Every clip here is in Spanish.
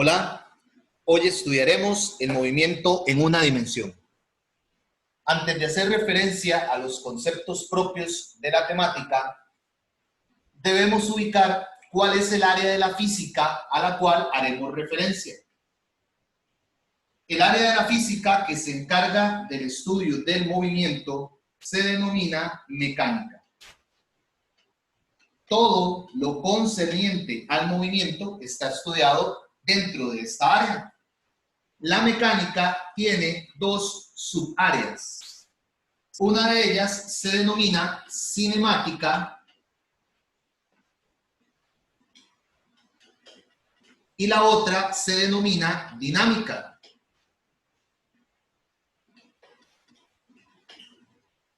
Hola, hoy estudiaremos el movimiento en una dimensión. Antes de hacer referencia a los conceptos propios de la temática, debemos ubicar cuál es el área de la física a la cual haremos referencia. El área de la física que se encarga del estudio del movimiento se denomina mecánica. Todo lo concerniente al movimiento está estudiado dentro de esta área. La mecánica tiene dos subáreas. Una de ellas se denomina cinemática y la otra se denomina dinámica.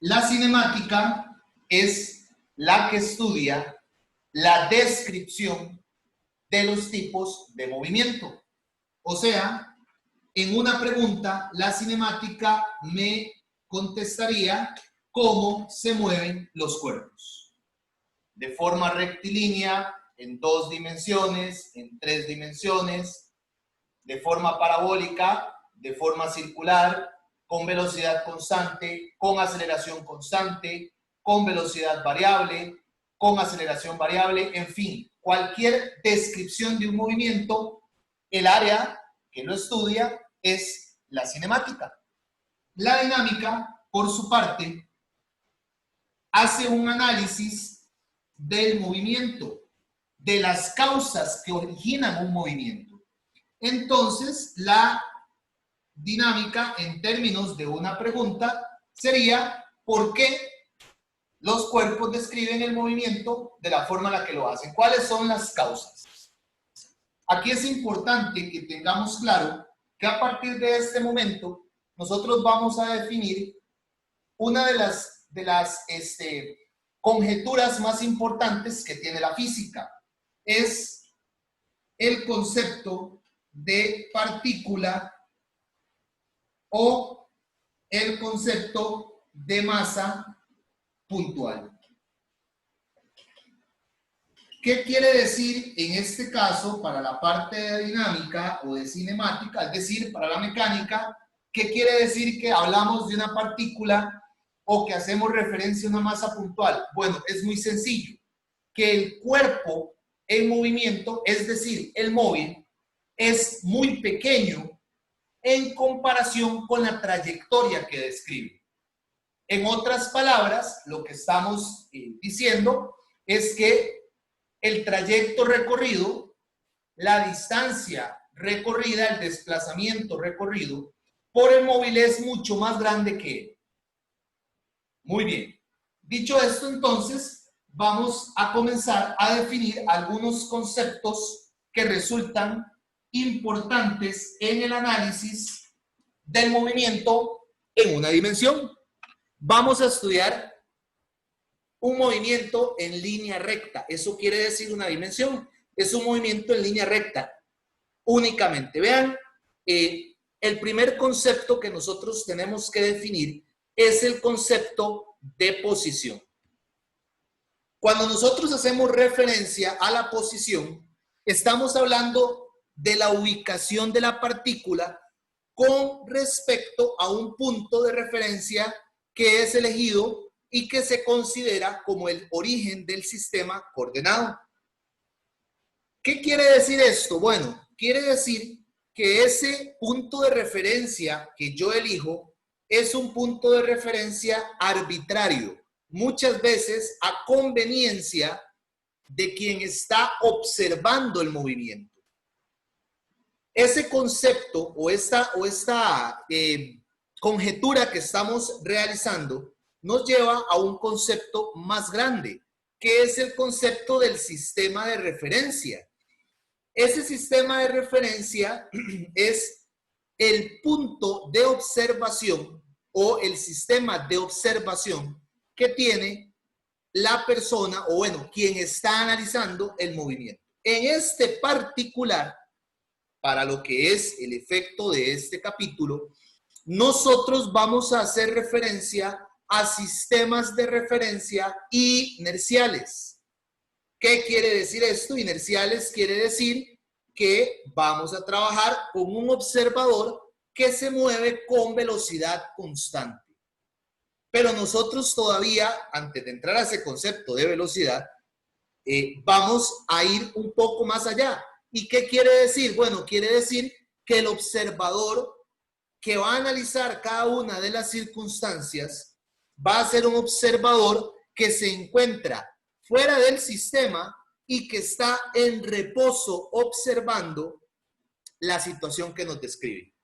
La cinemática es la que estudia la descripción de los tipos de movimiento. O sea, en una pregunta, la cinemática me contestaría cómo se mueven los cuerpos. De forma rectilínea, en 2 dimensiones, en 3 dimensiones, de forma parabólica, de forma circular, con velocidad constante, con aceleración constante, con velocidad variable, con aceleración variable, en fin, cualquier descripción de un movimiento, el área que lo estudia es la cinemática. La dinámica, por su parte, hace un análisis del movimiento, de las causas que originan un movimiento. Entonces, la dinámica, en términos de una pregunta, sería ¿por qué los cuerpos describen el movimiento de la forma en la que lo hacen? ¿Cuáles son las causas? Aquí es importante que tengamos claro que a partir de este momento nosotros vamos a definir una de las conjeturas más importantes que tiene la física. Es el concepto de partícula o el concepto de masa puntual. ¿Qué quiere decir en este caso para la parte de dinámica o de cinemática? Es decir, para la mecánica, ¿qué quiere decir que hablamos de una partícula o que hacemos referencia a una masa puntual? Bueno, es muy sencillo. Que el cuerpo en movimiento, es decir, el móvil, es muy pequeño en comparación con la trayectoria que describe. En otras palabras, lo que estamos diciendo es que el trayecto recorrido, la distancia recorrida, el desplazamiento recorrido por el móvil es mucho más grande que él. Muy bien. Dicho esto, entonces, vamos a comenzar a definir algunos conceptos que resultan importantes en el análisis del movimiento en una dimensión. Vamos a estudiar un movimiento en línea recta. Eso quiere decir una dimensión. Es un movimiento en línea recta únicamente. Vean, el primer concepto que nosotros tenemos que definir es el concepto de posición. Cuando nosotros hacemos referencia a la posición, estamos hablando de la ubicación de la partícula con respecto a un punto de referencia que es elegido y que se considera como el origen del sistema coordenado. ¿Qué quiere decir esto? Bueno, quiere decir que ese punto de referencia que yo elijo es un punto de referencia arbitrario, muchas veces a conveniencia de quien está observando el movimiento. Ese concepto o esta conjetura que estamos realizando nos lleva a un concepto más grande, que es el concepto del sistema de referencia. Ese sistema de referencia es el punto de observación o el sistema de observación que tiene la persona o, bueno, quien está analizando el movimiento. En este particular, para lo que es el efecto de este capítulo, nosotros vamos a hacer referencia a sistemas de referencia inerciales. ¿Qué quiere decir esto? Inerciales quiere decir que vamos a trabajar con un observador que se mueve con velocidad constante. Pero nosotros todavía, antes de entrar a ese concepto de velocidad, vamos a ir un poco más allá. ¿Y qué quiere decir? Bueno, quiere decir que el observador que va a analizar cada una de las circunstancias va a ser un observador que se encuentra fuera del sistema y que está en reposo observando la situación que nos describe.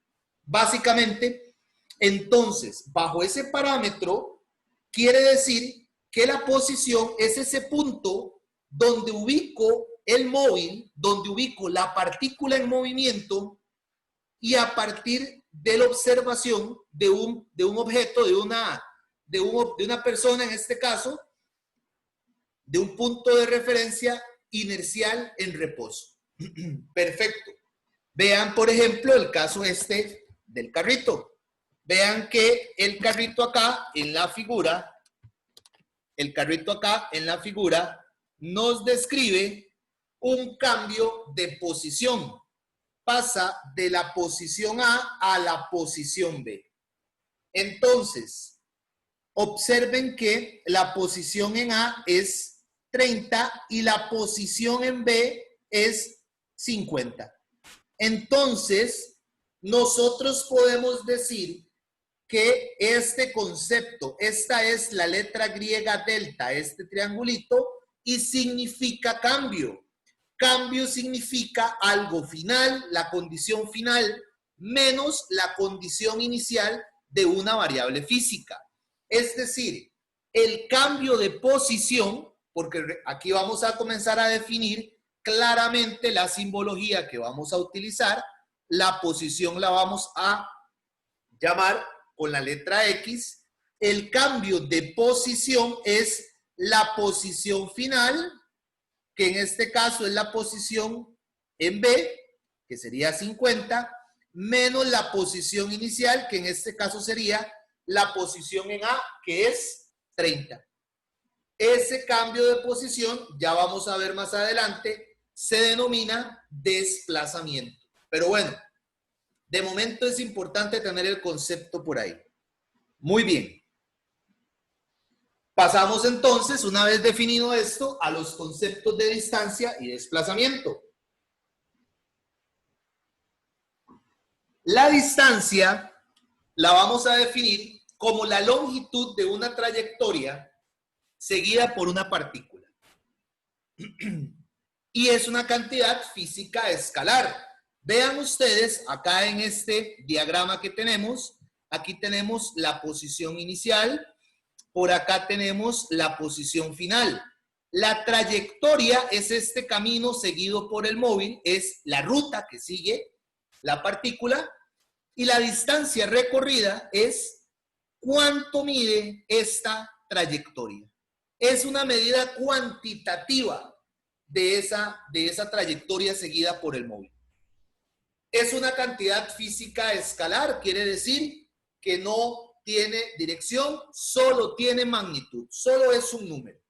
Básicamente, entonces, bajo ese parámetro, quiere decir que la posición es ese punto donde ubico el móvil, donde ubico la partícula en movimiento y a partir de la observación de un objeto, de una persona en este caso, de un punto de referencia inercial en reposo. Perfecto. Vean, por ejemplo, el caso este del carrito. Vean que el carrito acá en la figura, nos describe un cambio de posición. Pasa de la posición A la posición B. Entonces, observen que la posición en A es 30 y la posición en B es 50. Entonces, nosotros podemos decir que este concepto, esta es la letra griega delta, este triangulito, y significa cambio. Cambio significa algo final, la condición final, menos la condición inicial de una variable física. Es decir, el cambio de posición, porque aquí vamos a comenzar a definir claramente la simbología que vamos a utilizar. La posición la vamos a llamar con la letra X. El cambio de posición es la posición final, que en este caso es la posición en B, que sería 50, menos la posición inicial, que en este caso sería la posición en A, que es 30. Ese cambio de posición, ya vamos a ver más adelante, se denomina desplazamiento. Pero bueno, de momento es importante tener el concepto por ahí. Muy bien. Pasamos entonces, una vez definido esto, a los conceptos de distancia y desplazamiento. La distancia la vamos a definir como la longitud de una trayectoria seguida por una partícula. Y es una cantidad física escalar. Vean ustedes, acá en este diagrama que tenemos, aquí tenemos la posición inicial, por acá tenemos la posición final. La trayectoria es este camino seguido por el móvil, es la ruta que sigue la partícula, y la distancia recorrida es cuánto mide esta trayectoria. Es una medida cuantitativa de esa trayectoria seguida por el móvil. Es una cantidad física escalar, quiere decir que no tiene dirección, solo tiene magnitud, solo es un número.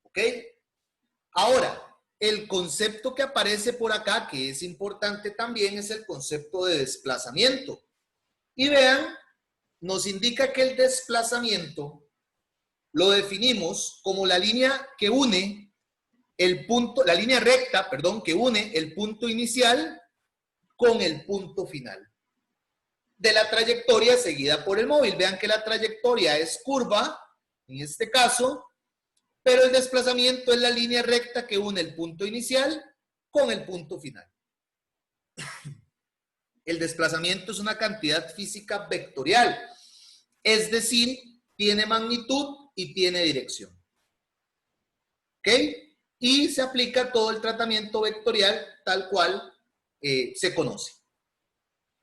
¿Ok? Ahora, el concepto que aparece por acá, que es importante también, es el concepto de desplazamiento. Y vean, nos indica que el desplazamiento lo definimos como la línea que une el punto, la línea recta, perdón, que une el punto inicial con el punto final de la trayectoria seguida por el móvil. Vean que la trayectoria es curva, en este caso, pero el desplazamiento es la línea recta que une el punto inicial con el punto final. El desplazamiento es una cantidad física vectorial, es decir, tiene magnitud y tiene dirección. ¿Ok? Y se aplica todo el tratamiento vectorial tal cual se conoce.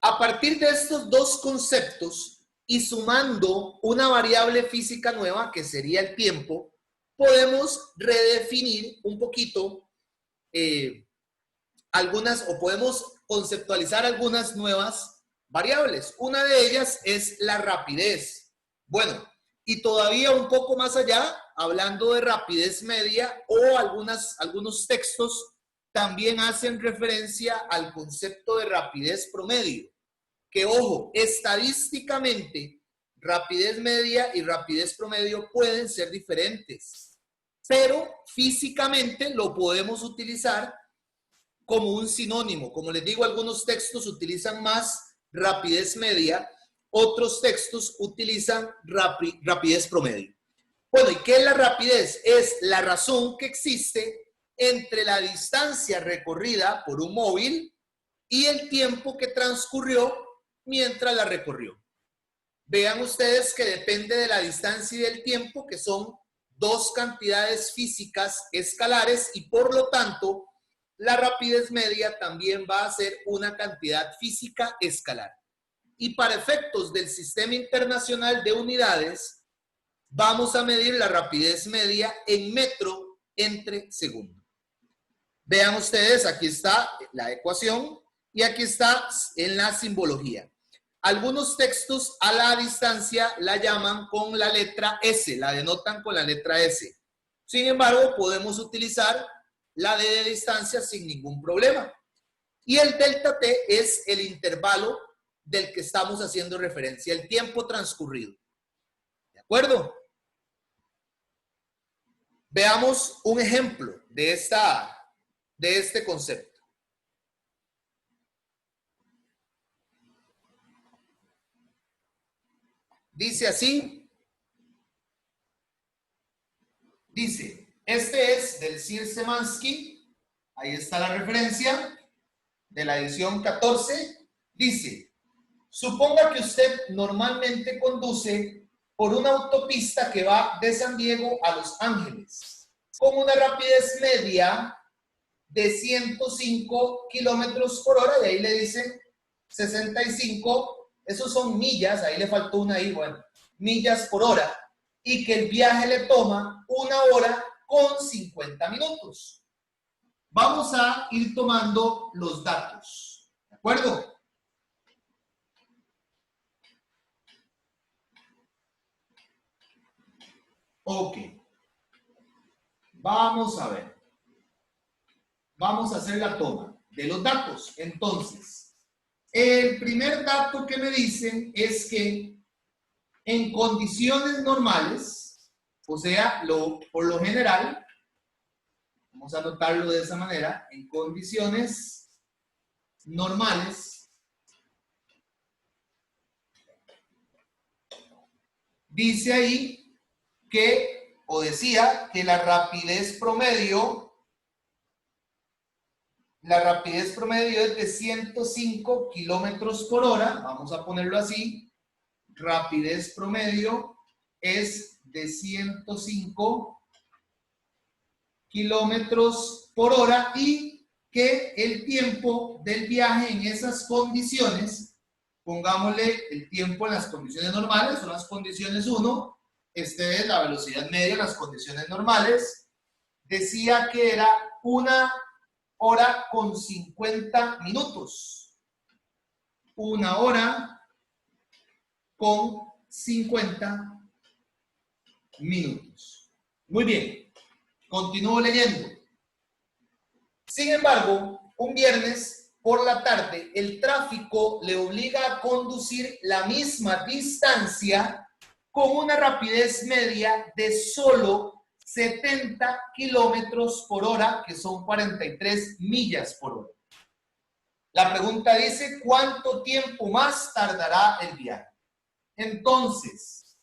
A partir de estos dos conceptos y sumando una variable física nueva, que sería el tiempo, podemos redefinir un poquito podemos conceptualizar algunas nuevas variables. Una de ellas es la rapidez. Bueno, y todavía un poco más allá, hablando de rapidez media o algunos textos también hacen referencia al concepto de rapidez promedio. Que ojo, estadísticamente, rapidez media y rapidez promedio pueden ser diferentes, pero físicamente lo podemos utilizar como un sinónimo. Como les digo, algunos textos utilizan más rapidez media, otros textos utilizan rapidez promedio. Bueno, ¿y qué es la rapidez? Es la razón que existe entre la distancia recorrida por un móvil y el tiempo que transcurrió mientras la recorrió. Vean ustedes que depende de la distancia y del tiempo, que son dos cantidades físicas escalares, y por lo tanto la rapidez media también va a ser una cantidad física escalar. Y para efectos del Sistema Internacional de Unidades, vamos a medir la rapidez media en metro entre segundo. Vean ustedes, aquí está la ecuación y aquí está en la simbología. Algunos textos a la distancia la llaman con la letra S, la denotan con la letra S. Sin embargo, podemos utilizar la D de distancia sin ningún problema. Y el delta T es el intervalo del que estamos haciendo referencia, el tiempo transcurrido. ¿De acuerdo? Veamos un ejemplo de este concepto. Dice así. Dice, este es del Szyr-Szymanski, ahí está la referencia de la edición 14. Dice, suponga que usted normalmente conduce por una autopista que va de San Diego a Los Ángeles con una rapidez media de 105 kilómetros por hora, y ahí le dicen 65, esos son millas, ahí le faltó una ahí, bueno, millas por hora, y que el viaje le toma 1 hora con 50 minutos. Vamos a ir tomando los datos, ¿de acuerdo? Ok. Vamos a ver. Vamos a hacer la toma de los datos. Entonces, el primer dato que me dicen es que en condiciones normales, o sea, por lo general, vamos a anotarlo de esa manera, en condiciones normales, dice ahí que, o decía que la rapidez promedio es de 105 kilómetros por hora, vamos a ponerlo así, rapidez promedio es de 105 kilómetros por hora, y que el tiempo del viaje en esas condiciones, pongámosle el tiempo en las condiciones normales, son las condiciones 1, este es la velocidad media en las condiciones normales, decía que era 1 hora con 50 minutos. 1 hora con 50 minutos. Muy bien, continúo leyendo. Sin embargo, un viernes por la tarde, el tráfico le obliga a conducir la misma distancia con una rapidez media de solo 70 kilómetros por hora, que son 43 millas por hora. La pregunta dice, ¿cuánto tiempo más tardará el viaje? Entonces,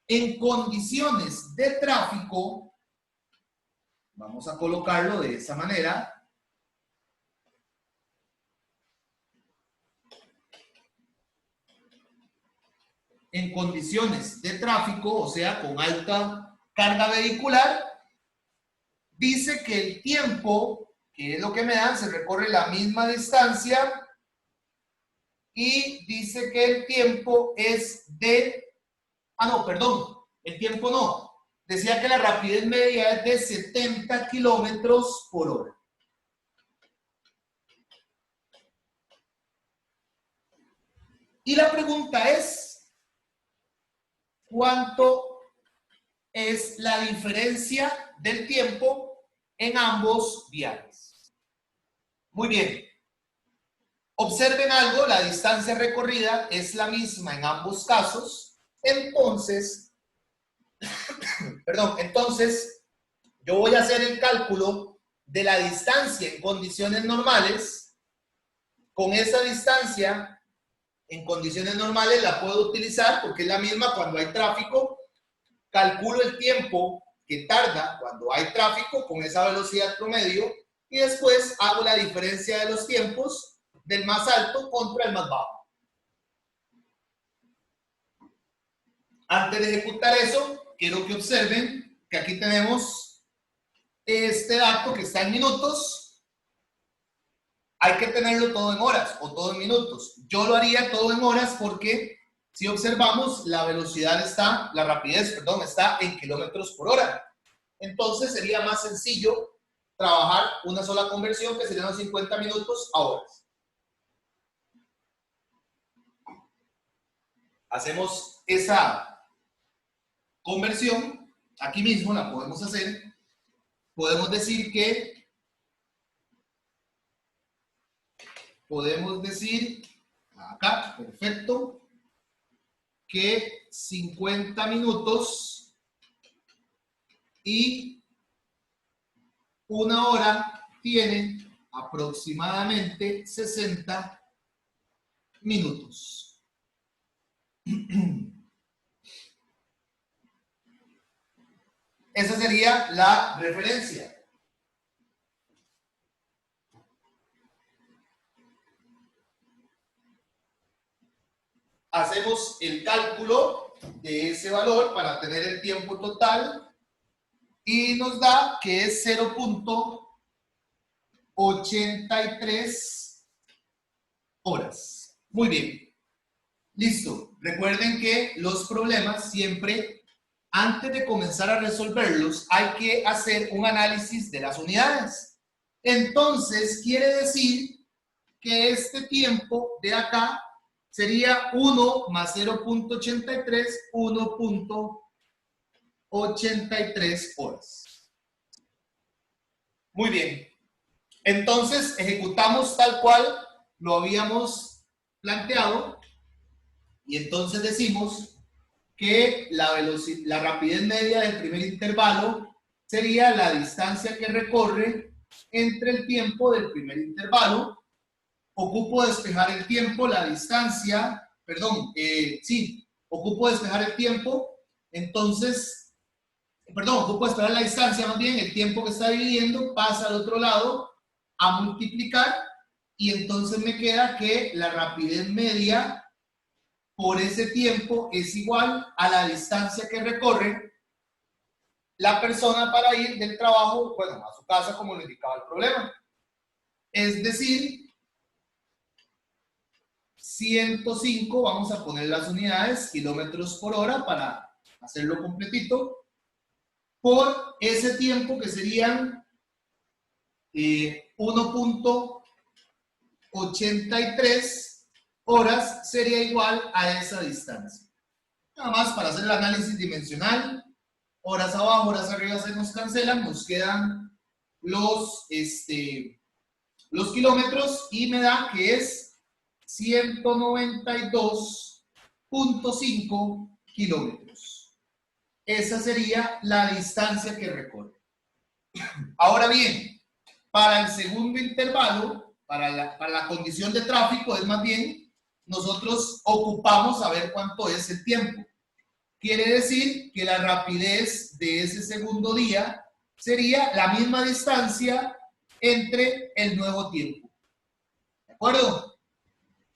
en condiciones de tráfico, vamos a colocarlo de esa manera. En condiciones de tráfico, o sea, con alta carga vehicular, dice que el tiempo, que es lo que me dan, se recorre la misma distancia, y dice que el tiempo es de... no, perdón, el tiempo no. Decía que la rapidez media es de 70 kilómetros por hora. Y la pregunta es, ¿cuánto es la diferencia del tiempo en ambos viajes? Muy bien. Observen algo, la distancia recorrida es la misma en ambos casos. Entonces, entonces yo voy a hacer el cálculo de la distancia en condiciones normales. Con esa distancia en condiciones normales la puedo utilizar porque es la misma cuando hay tráfico. Calculo el tiempo que tarda cuando hay tráfico con esa velocidad promedio y después hago la diferencia de los tiempos del más alto contra el más bajo. Antes de ejecutar eso, quiero que observen que aquí tenemos este dato que está en minutos. Hay que tenerlo todo en horas o todo en minutos. Yo lo haría todo en horas porque si observamos la velocidad está, la rapidez, perdón, está en kilómetros por hora. Entonces sería más sencillo trabajar una sola conversión que serían 50 minutos a horas. Hacemos esa conversión, aquí mismo la podemos hacer. Podemos decir acá, perfecto, que 50 minutos y una hora tiene aproximadamente 60 minutos. Esa sería la referencia. Hacemos el cálculo de ese valor para tener el tiempo total y nos da que es 0.83 horas. Muy bien. Listo. Recuerden que los problemas siempre, antes de comenzar a resolverlos, hay que hacer un análisis de las unidades. Entonces, quiere decir que este tiempo de acá sería 1 más 0.83, 1.83 horas. Muy bien. Entonces, ejecutamos tal cual lo habíamos planteado y entonces decimos que la rapidez media del primer intervalo sería la distancia que recorre entre el tiempo del primer intervalo. Ocupo despejar el tiempo, la distancia, ocupo despejar el tiempo, entonces, ocupo despejar la distancia, más bien el tiempo que está dividiendo pasa al otro lado a multiplicar y entonces me queda que la rapidez media por ese tiempo es igual a la distancia que recorre la persona para ir del trabajo, bueno, a su casa como lo indicaba el problema. Es decir, 105, vamos a poner las unidades, kilómetros por hora para hacerlo completito, por ese tiempo que serían 1.83 horas sería igual a esa distancia. Nada más para hacer el análisis dimensional, horas abajo, horas arriba se nos cancelan, nos quedan los kilómetros y me da que es 192.5 kilómetros. Esa sería la distancia que recorre. Ahora bien, para el segundo intervalo, para la condición de tráfico, es más bien, nosotros ocupamos saber cuánto es el tiempo. Quiere decir que la rapidez de ese segundo día sería la misma distancia entre el nuevo tiempo. ¿De acuerdo?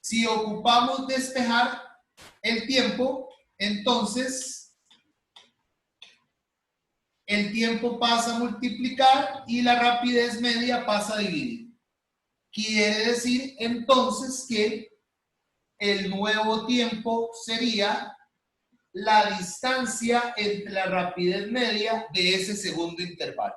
Si ocupamos despejar el tiempo, entonces el tiempo pasa a multiplicar y la rapidez media pasa a dividir. Quiere decir entonces que el nuevo tiempo sería la distancia entre la rapidez media de ese segundo intervalo.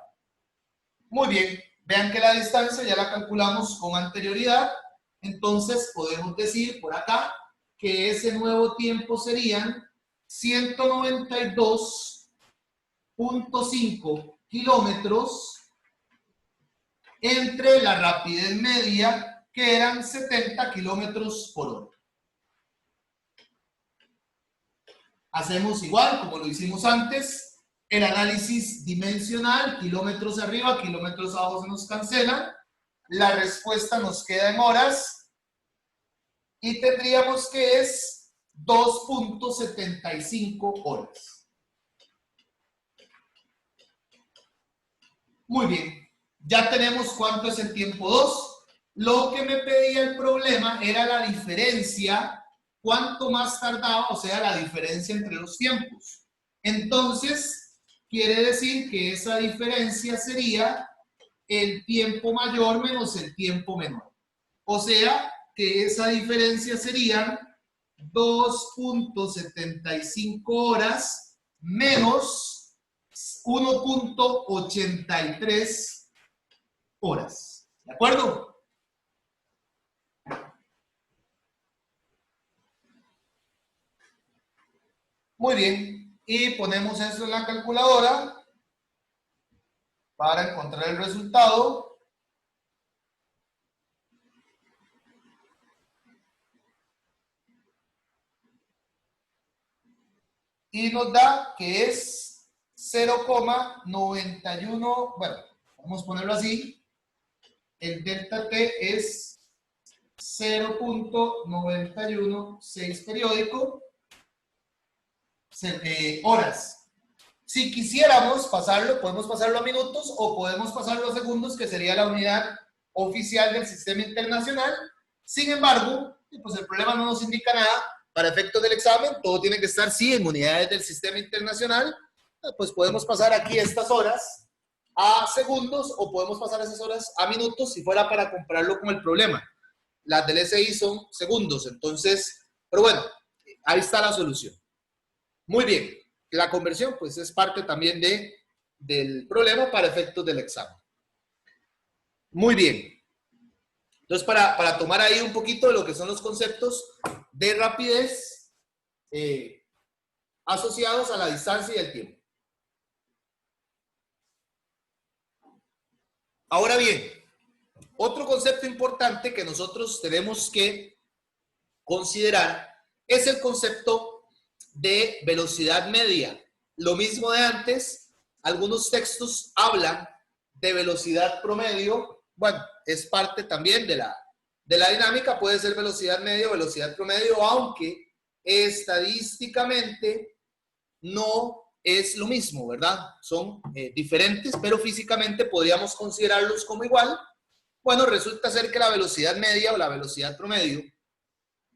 Muy bien, vean que la distancia ya la calculamos con anterioridad. Entonces podemos decir por acá que ese nuevo tiempo serían 192.5 kilómetros entre la rapidez media, que eran 70 kilómetros por hora. Hacemos igual, como lo hicimos antes, el análisis dimensional, kilómetros arriba, kilómetros abajo se nos cancela. La respuesta nos queda en horas y tendríamos que es 2.75 horas. Muy bien, ya tenemos cuánto es el tiempo 2. Lo que me pedía el problema era la diferencia, cuánto más tardaba, o sea, la diferencia entre los tiempos. Entonces, quiere decir que esa diferencia sería el tiempo mayor menos el tiempo menor. O sea, que esa diferencia serían 2.75 horas menos 1.83 horas. ¿De acuerdo? Muy bien. Y ponemos eso en la calculadora para encontrar el resultado. Y nos da que es 0,91, bueno, vamos a ponerlo así, el delta T es 0.916 periódico, horas. Si quisiéramos pasarlo, podemos pasarlo a minutos o podemos pasarlo a segundos, que sería la unidad oficial del sistema internacional. Sin embargo, pues el problema no nos indica nada. Para efectos del examen, todo tiene que estar, sí, en unidades del sistema internacional. Pues podemos pasar aquí estas horas a segundos o podemos pasar esas horas a minutos si fuera para compararlo con el problema. Las del SI son segundos, entonces, pero bueno, ahí está la solución. Muy bien, la conversión pues es parte también del problema para efectos del examen. Muy bien. Entonces, para tomar ahí un poquito de lo que son los conceptos de rapidez asociados a la distancia y el tiempo. Ahora bien, otro concepto importante que nosotros tenemos que considerar es el concepto de velocidad media. Lo mismo de antes, algunos textos hablan de velocidad promedio. Bueno, es parte también de la dinámica, puede ser velocidad media o velocidad promedio, aunque estadísticamente no es lo mismo, ¿verdad? Son diferentes, pero físicamente podríamos considerarlos como igual. Bueno, resulta ser que la velocidad media o la velocidad promedio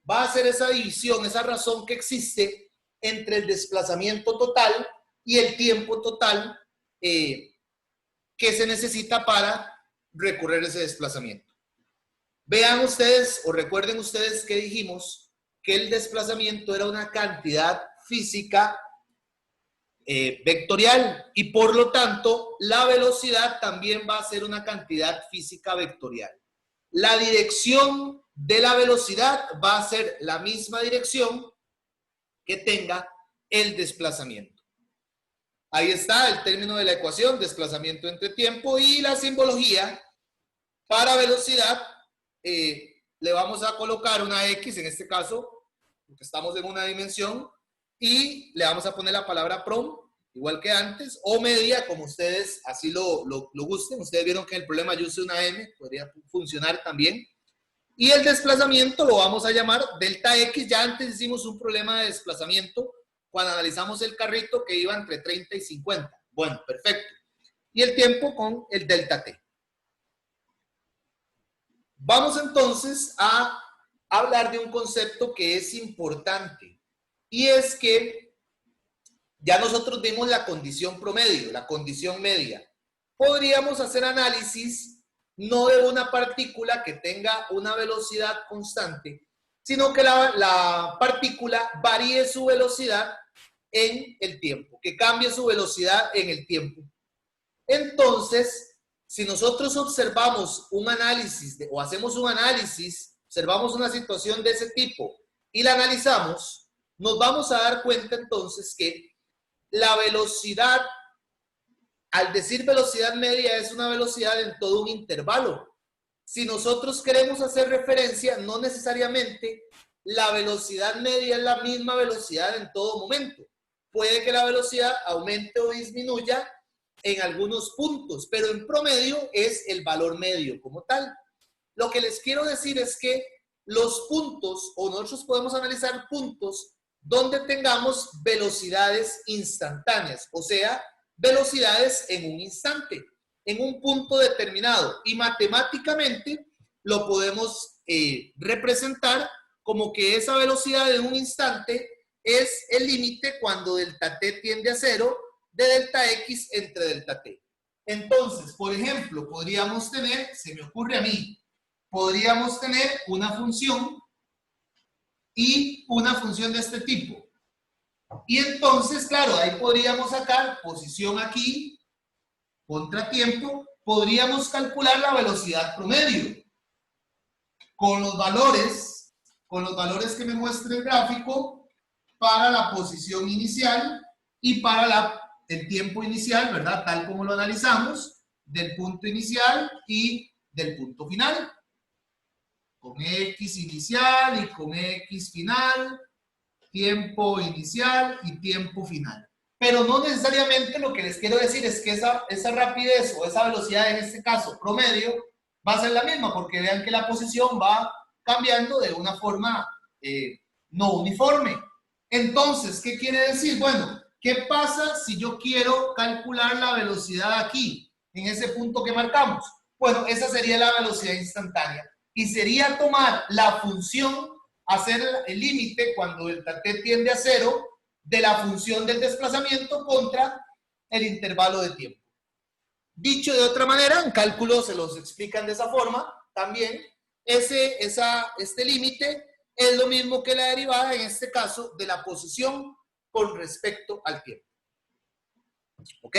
va a ser esa división, esa razón que existe entre el desplazamiento total y el tiempo total que se necesita para recorrer ese desplazamiento. Vean ustedes o recuerden ustedes que dijimos que el desplazamiento era una cantidad física vectorial y por lo tanto la velocidad también va a ser una cantidad física vectorial. La dirección de la velocidad va a ser la misma dirección que tenga el desplazamiento. Ahí está el término de la ecuación, desplazamiento entre tiempo, y la simbología para velocidad. Le vamos a colocar una X en este caso, porque estamos en una dimensión, y le vamos a poner la palabra prom, igual que antes, o media, como ustedes así lo gusten. Ustedes vieron que en el problema yo usé una M, podría funcionar también. Y el desplazamiento lo vamos a llamar delta X. Ya antes hicimos un problema de desplazamiento cuando analizamos el carrito que iba entre 30 y 50. Bueno, perfecto. Y el tiempo con el delta T. Vamos entonces a hablar de un concepto que es importante. Y es que ya nosotros vimos la condición promedio, la condición media. Podríamos hacer análisis no de una partícula que tenga una velocidad constante, sino que la partícula varíe su velocidad en el tiempo, que cambie su velocidad en el tiempo. Entonces, si nosotros observamos un análisis o hacemos un análisis, observamos una situación de ese tipo y la analizamos, nos vamos a dar cuenta entonces que la velocidad Al decir velocidad media es una velocidad en todo un intervalo. Si nosotros queremos hacer referencia, no necesariamente la velocidad media es la misma velocidad en todo momento. Puede que la velocidad aumente o disminuya en algunos puntos, pero en promedio es el valor medio como tal. Lo que les quiero decir es que los puntos, o nosotros podemos analizar puntos donde tengamos velocidades instantáneas, o sea, velocidades en un instante, en un punto determinado, y matemáticamente lo podemos representar como que esa velocidad en un instante es el límite cuando delta t tiende a 0 de delta x entre delta t. Entonces, por ejemplo, podríamos tener, se me ocurre a mí, podríamos tener una función y una función de este tipo. Y entonces, claro, ahí podríamos sacar posición aquí, contratiempo, podríamos calcular la velocidad promedio con los valores que me muestra el gráfico para la posición inicial y para el tiempo inicial, ¿verdad? Tal como lo analizamos, del punto inicial y del punto final. Con X inicial y con X final, tiempo inicial y tiempo final. Pero no necesariamente lo que les quiero decir es que esa rapidez o esa velocidad, en este caso promedio, va a ser la misma, porque vean que la posición va cambiando de una forma no uniforme. Entonces, ¿qué quiere decir? Bueno, ¿qué pasa si yo quiero calcular la velocidad aquí, en ese punto que marcamos? Bueno, esa sería la velocidad instantánea. Y sería tomar la función, hacer el límite cuando delta t tiende a 0 de la función del desplazamiento contra el intervalo de tiempo. Dicho de otra manera, en cálculo se los explican de esa forma también. Este límite es lo mismo que la derivada, en este caso, de la posición con respecto al tiempo. ¿Ok?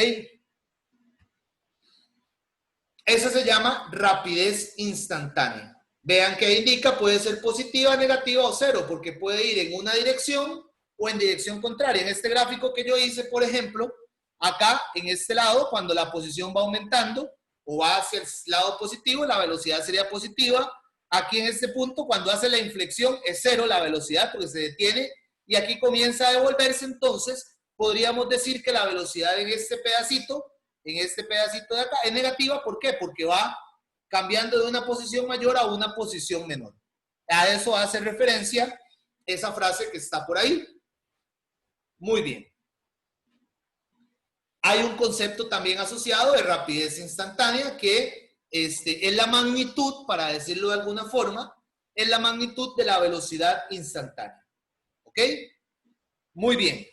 Eso se llama rapidez instantánea. Vean que indica, puede ser positiva, negativa o cero, porque puede ir en una dirección o en dirección contraria. En este gráfico que yo hice, por ejemplo, acá en este lado, cuando la posición va aumentando o va hacia el lado positivo, la velocidad sería positiva. Aquí en este punto, cuando hace la inflexión, es cero la velocidad porque se detiene y aquí comienza a devolverse. Entonces, podríamos decir que la velocidad en este pedacito de acá es negativa. ¿Por qué? Porque va cambiando de una posición mayor a una posición menor. A eso hace referencia esa frase que está por ahí. Muy bien. Hay un concepto también asociado de rapidez instantánea que es la magnitud, para decirlo de alguna forma, es la magnitud de la velocidad instantánea. ¿Ok? Muy bien.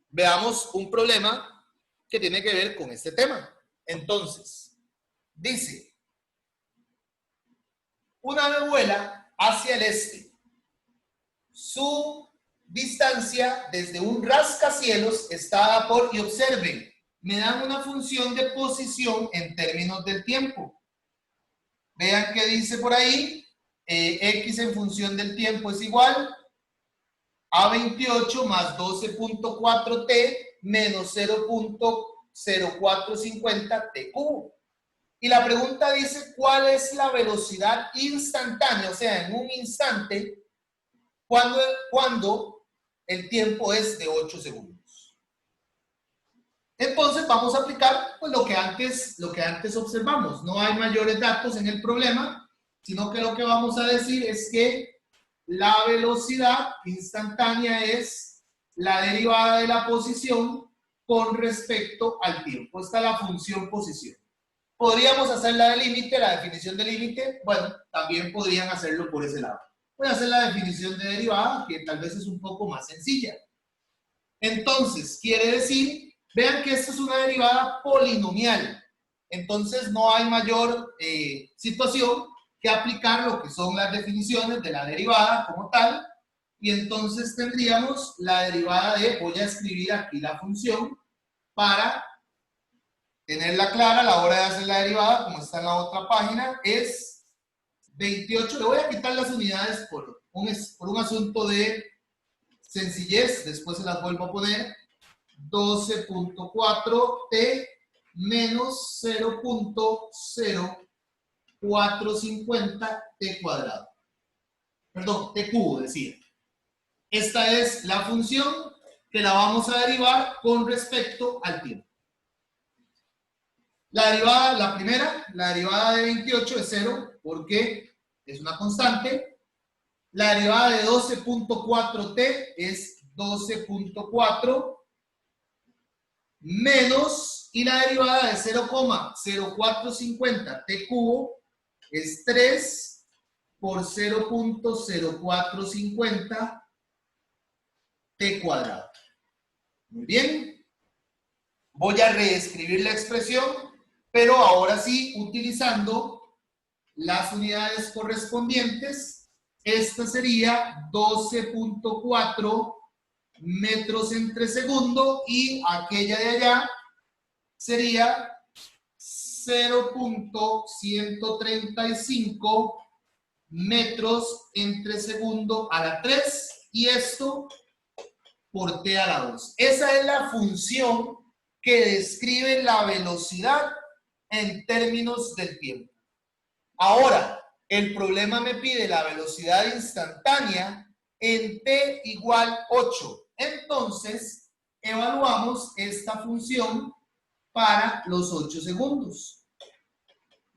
Veamos un problema que tiene que ver con este tema. Entonces, dice, una ave vuela hacia el este. Su distancia desde un rascacielos está por, y observen, me dan una función de posición en términos del tiempo. Vean que dice por ahí, x en función del tiempo es igual a 28 más 12.4t menos 0.0450 t cubo. Y la pregunta dice, ¿cuál es la velocidad instantánea? O sea, en un instante, cuando el tiempo es de 8 segundos. Entonces vamos a aplicar pues, lo que antes observamos. No hay mayores datos en el problema, sino que lo que vamos a decir es que la velocidad instantánea es la derivada de la posición con respecto al tiempo. Esta es la función posición. ¿Podríamos hacer la de límite, la definición de límite? Bueno, también podrían hacerlo por ese lado. Voy a hacer la definición de derivada, que tal vez es un poco más sencilla. Entonces, quiere decir, vean que esto es una derivada polinomial. Entonces, no hay mayor situación que aplicar lo que son las definiciones de la derivada como tal. Y entonces tendríamos la derivada de, voy a escribir aquí la función para tenerla clara a la hora de hacer la derivada, como está en la otra página, es 28. Le voy a quitar las unidades por un asunto de sencillez, después se las vuelvo a poner. 12.4t menos 0.0450 t cuadrado. Perdón, t cubo, decía. Esta es la función que la vamos a derivar con respecto al tiempo. La derivada, la primera, la derivada de 28 es 0, porque es una constante. La derivada de 12.4t es 12.4 menos, y la derivada de 0,0450 t cubo es 3 por 0.0450 t cuadrado. Muy bien. Voy a reescribir la expresión, pero ahora sí utilizando las unidades correspondientes. Esta sería 12.4 metros entre segundo y aquella de allá sería 0.135 metros entre segundo a la 3, y esto por t a la 2. Esa es la función que describe la velocidad en términos del tiempo. Ahora, el problema me pide la velocidad instantánea en t igual 8. Entonces, evaluamos esta función para los 8 segundos.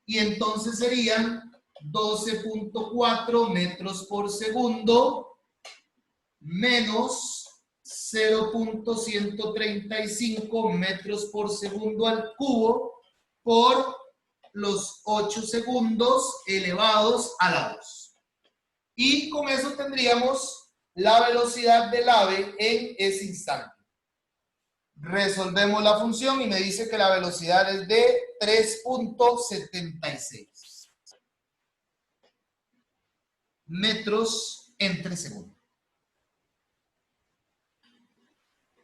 Y entonces serían 12.4 metros por segundo menos 0.135 metros por segundo al cubo por los 8 segundos elevados a la 2. Y con eso tendríamos la velocidad del ave en ese instante. Resolvemos la función y me dice que la velocidad es de 3.76 metros entre segundo.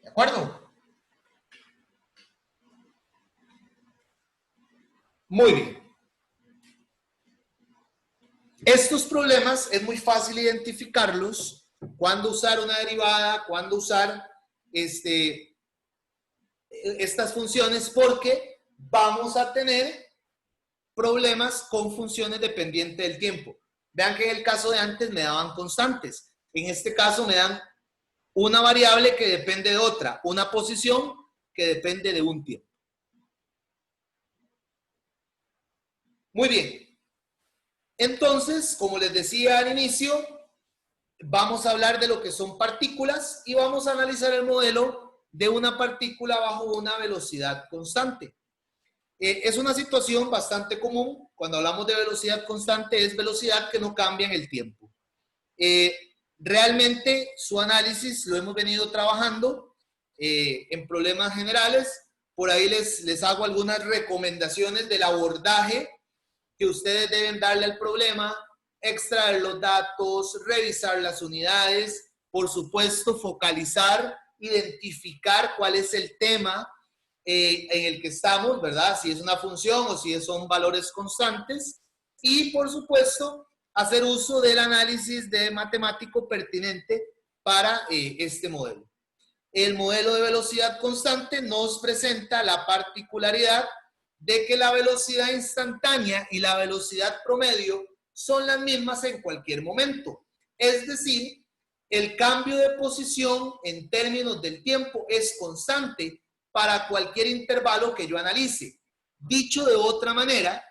¿De acuerdo? Muy bien. Estos problemas es muy fácil identificarlos, cuándo usar una derivada, cuándo usar estas funciones, porque vamos a tener problemas con funciones dependientes del tiempo. Vean que en el caso de antes me daban constantes. En este caso me dan una variable que depende de otra, una posición que depende de un tiempo. Muy bien. Entonces, como les decía al inicio, vamos a hablar de lo que son partículas y vamos a analizar el modelo de una partícula bajo una velocidad constante. Es una situación bastante común. Cuando hablamos de velocidad constante, es velocidad que no cambia en el tiempo. Realmente su análisis lo hemos venido trabajando en problemas generales. Por ahí les hago algunas recomendaciones del abordaje que ustedes deben darle al problema: extraer los datos, revisar las unidades, por supuesto focalizar, identificar cuál es el tema en el que estamos, ¿verdad? Si es una función o si son valores constantes, y por supuesto hacer uso del análisis de matemático pertinente para este modelo. El modelo de velocidad constante nos presenta la particularidad de que la velocidad instantánea y la velocidad promedio son las mismas en cualquier momento. Es decir, el cambio de posición en términos del tiempo es constante para cualquier intervalo que yo analice. Dicho de otra manera,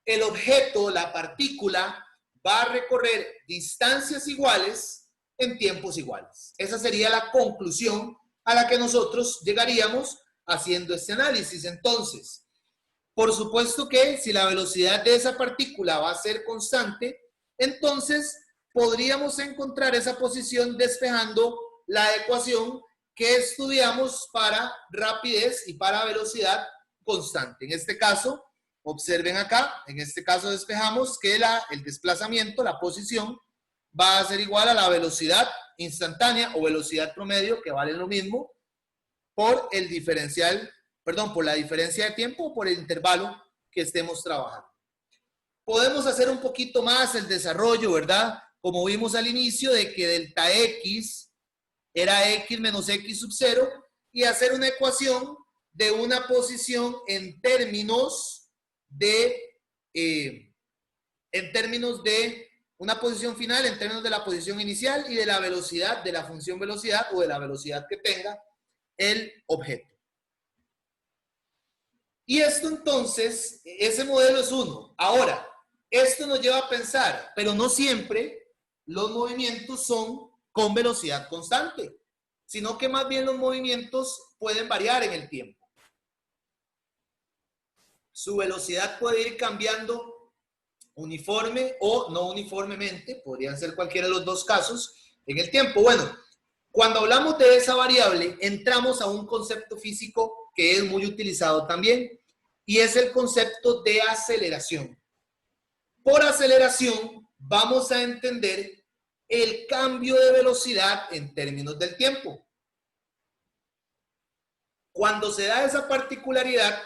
el objeto, la partícula, va a recorrer distancias iguales en tiempos iguales. Esa sería la conclusión a la que nosotros llegaríamos haciendo este análisis. Entonces, por supuesto que si la velocidad de esa partícula va a ser constante, entonces podríamos encontrar esa posición despejando la ecuación que estudiamos para rapidez y para velocidad constante. En este caso, observen acá, en este caso despejamos que el desplazamiento, la posición, va a ser igual a la velocidad instantánea o velocidad promedio, que vale lo mismo, por el diferencial, perdón, por la diferencia de tiempo o por el intervalo que estemos trabajando. Podemos hacer un poquito más el desarrollo, ¿verdad? Como vimos al inicio, de que delta X era X menos X sub 0, y hacer una ecuación de una posición en términos de una posición final, en términos de la posición inicial y de la velocidad, de la función velocidad o de la velocidad que tenga el objeto. Y esto entonces, ese modelo es uno. Ahora, esto nos lleva a pensar, pero no siempre los movimientos son con velocidad constante, sino que más bien los movimientos pueden variar en el tiempo. Su velocidad puede ir cambiando uniforme o no uniformemente, podrían ser cualquiera de los dos casos en el tiempo. Bueno, cuando hablamos de esa variable, entramos a un concepto físico que es muy utilizado también, y es el concepto de aceleración. Por aceleración vamos a entender el cambio de velocidad en términos del tiempo. Cuando se da esa particularidad,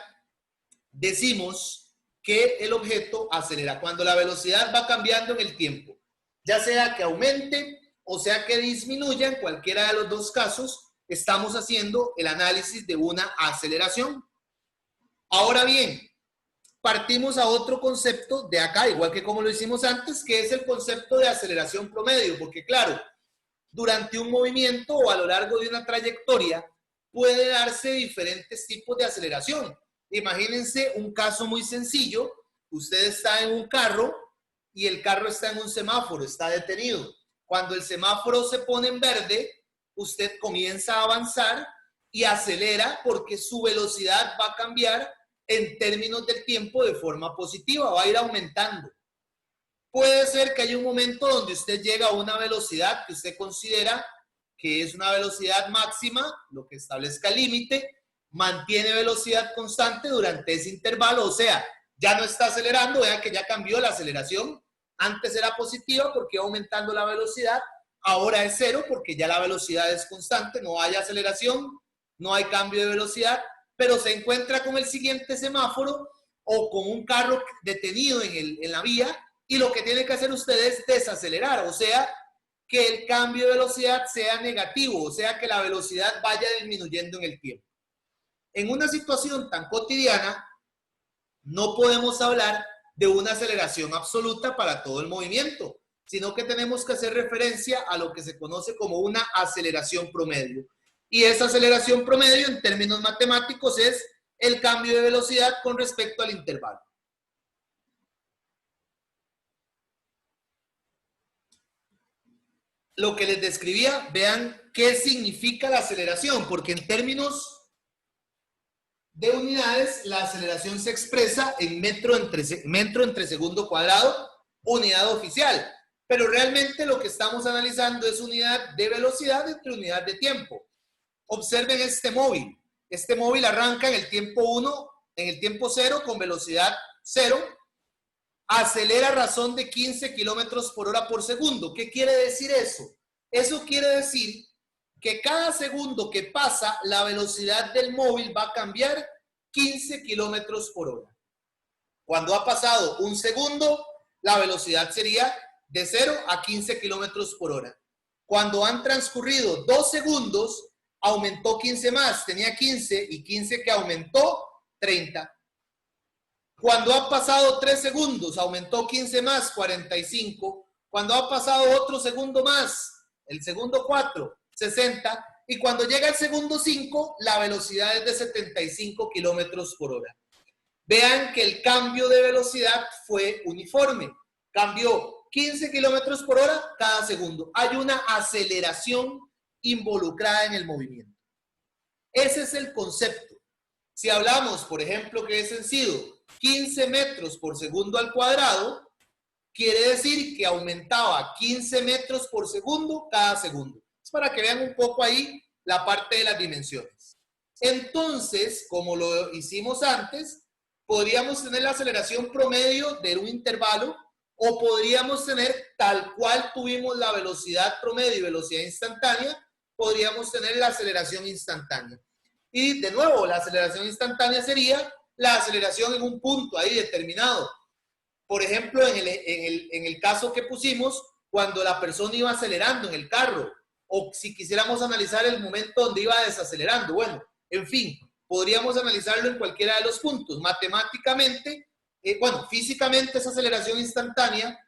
decimos que el objeto acelera. Cuando la velocidad va cambiando en el tiempo, ya sea que aumente o sea que disminuya, en cualquiera de los dos casos, estamos haciendo el análisis de una aceleración. Ahora bien, partimos a otro concepto de acá, igual que como lo hicimos antes, que es el concepto de aceleración promedio, porque claro, durante un movimiento o a lo largo de una trayectoria puede darse diferentes tipos de aceleración. Imagínense un caso muy sencillo, usted está en un carro y el carro está en un semáforo, está detenido. Cuando el semáforo se pone en verde, usted comienza a avanzar y acelera porque su velocidad va a cambiar en términos del tiempo de forma positiva, va a ir aumentando. Puede ser que haya un momento donde usted llega a una velocidad que usted considera que es una velocidad máxima, lo que establezca el límite, mantiene velocidad constante durante ese intervalo, o sea, ya no está acelerando, vean que ya cambió la aceleración, antes era positiva porque iba aumentando la velocidad, ahora es cero porque ya la velocidad es constante, no hay aceleración, no hay cambio de velocidad, pero se encuentra con el siguiente semáforo o con un carro detenido en la vía y lo que tiene que hacer usted es desacelerar, o sea, que el cambio de velocidad sea negativo, o sea, que la velocidad vaya disminuyendo en el tiempo. En una situación tan cotidiana, no podemos hablar de una aceleración absoluta para todo el movimiento, sino que tenemos que hacer referencia a lo que se conoce como una aceleración promedio. Y esa aceleración promedio, en términos matemáticos, es el cambio de velocidad con respecto al intervalo. Lo que les describía, vean qué significa la aceleración, porque en términos de unidades, la aceleración se expresa en metro entre segundo cuadrado, unidad oficial. Pero realmente lo que estamos analizando es unidad de velocidad entre unidad de tiempo. Observen este móvil. Este móvil arranca en el tiempo 1, en el tiempo 0 con velocidad 0. Acelera a razón de 15 kilómetros por hora por segundo. ¿Qué quiere decir eso? Eso quiere decir que cada segundo que pasa, la velocidad del móvil va a cambiar 15 kilómetros por hora. Cuando ha pasado un segundo, la velocidad sería de 0 a 15 kilómetros por hora. Cuando han transcurrido 2 segundos, aumentó 15 más, tenía 15 y 15 que aumentó, 30. Cuando ha pasado 3 segundos, aumentó 15 más, 45. Cuando ha pasado otro segundo más, el segundo 4, 60. Y cuando llega el segundo 5, la velocidad es de 75 kilómetros por hora. Vean que el cambio de velocidad fue uniforme. Cambió 15 kilómetros por hora cada segundo. Hay una aceleración involucrada en el movimiento. Ese es el concepto. Si hablamos, por ejemplo, que hubiesen sido 15 metros por segundo al cuadrado, quiere decir que aumentaba 15 metros por segundo cada segundo. Es para que vean un poco ahí la parte de las dimensiones. Entonces, como lo hicimos antes, podríamos tener la aceleración promedio de un intervalo o podríamos tener, tal cual tuvimos la velocidad promedio y velocidad instantánea, podríamos tener la aceleración instantánea. Y de nuevo, la aceleración instantánea sería la aceleración en un punto ahí determinado. Por ejemplo, en el caso que pusimos, cuando la persona iba acelerando en el carro, o si quisiéramos analizar el momento donde iba desacelerando. Bueno, en fin, podríamos analizarlo en cualquiera de los puntos. Matemáticamente, bueno, físicamente esa aceleración instantánea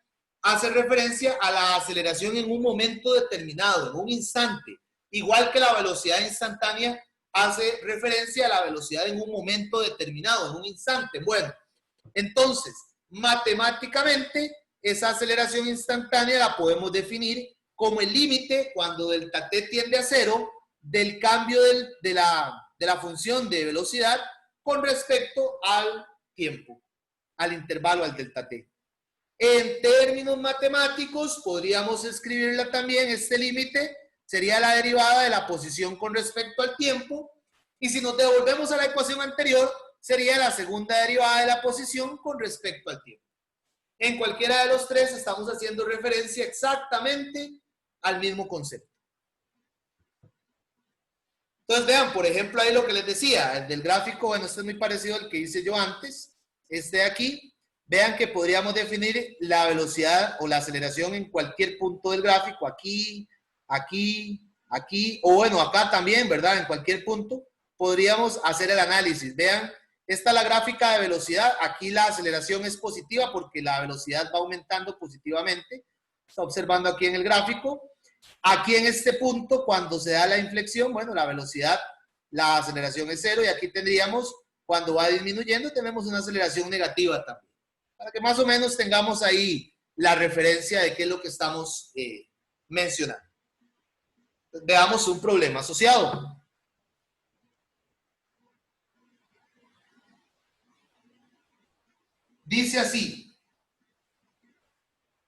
hace referencia a la aceleración en un momento determinado, en un instante. Igual que la velocidad instantánea hace referencia a la velocidad en un momento determinado, en un instante. Bueno, entonces, matemáticamente, esa aceleración instantánea la podemos definir como el límite cuando delta t tiende a cero del cambio de la función de velocidad con respecto al tiempo, al intervalo, al delta t. En términos matemáticos, podríamos escribirla también, este límite sería la derivada de la posición con respecto al tiempo, y si nos devolvemos a la ecuación anterior, sería la segunda derivada de la posición con respecto al tiempo. En cualquiera de los tres estamos haciendo referencia exactamente al mismo concepto. Entonces vean, por ejemplo, ahí lo que les decía, el del gráfico, bueno, esto es muy parecido al que hice yo antes, este de aquí. Vean que podríamos definir la velocidad o la aceleración en cualquier punto del gráfico, aquí, aquí, aquí, o bueno, acá también, ¿verdad? En cualquier punto podríamos hacer el análisis. Vean, esta es la gráfica de velocidad, aquí la aceleración es positiva porque la velocidad va aumentando positivamente. Está observando aquí en el gráfico. Aquí en este punto, cuando se da la inflexión, bueno, la velocidad, la aceleración es cero, y aquí tendríamos, cuando va disminuyendo, tenemos una aceleración negativa también. Para que más o menos tengamos ahí la referencia de qué es lo que estamos mencionando. Veamos un problema asociado. Dice así: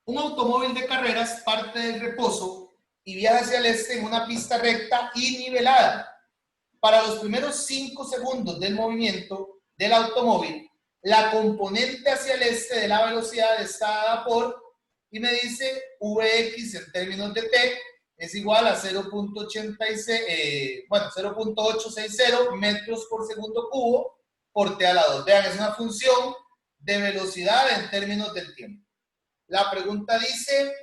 un automóvil de carreras parte del reposo y viaja hacia el este en una pista recta y nivelada. Para los primeros 5 segundos del movimiento del automóvil, la componente hacia el este de la velocidad está dada por, y me dice Vx en términos de t es igual a 0.860 metros por segundo cubo por t a la 2. Vean, es una función de velocidad en términos del tiempo. La pregunta dice,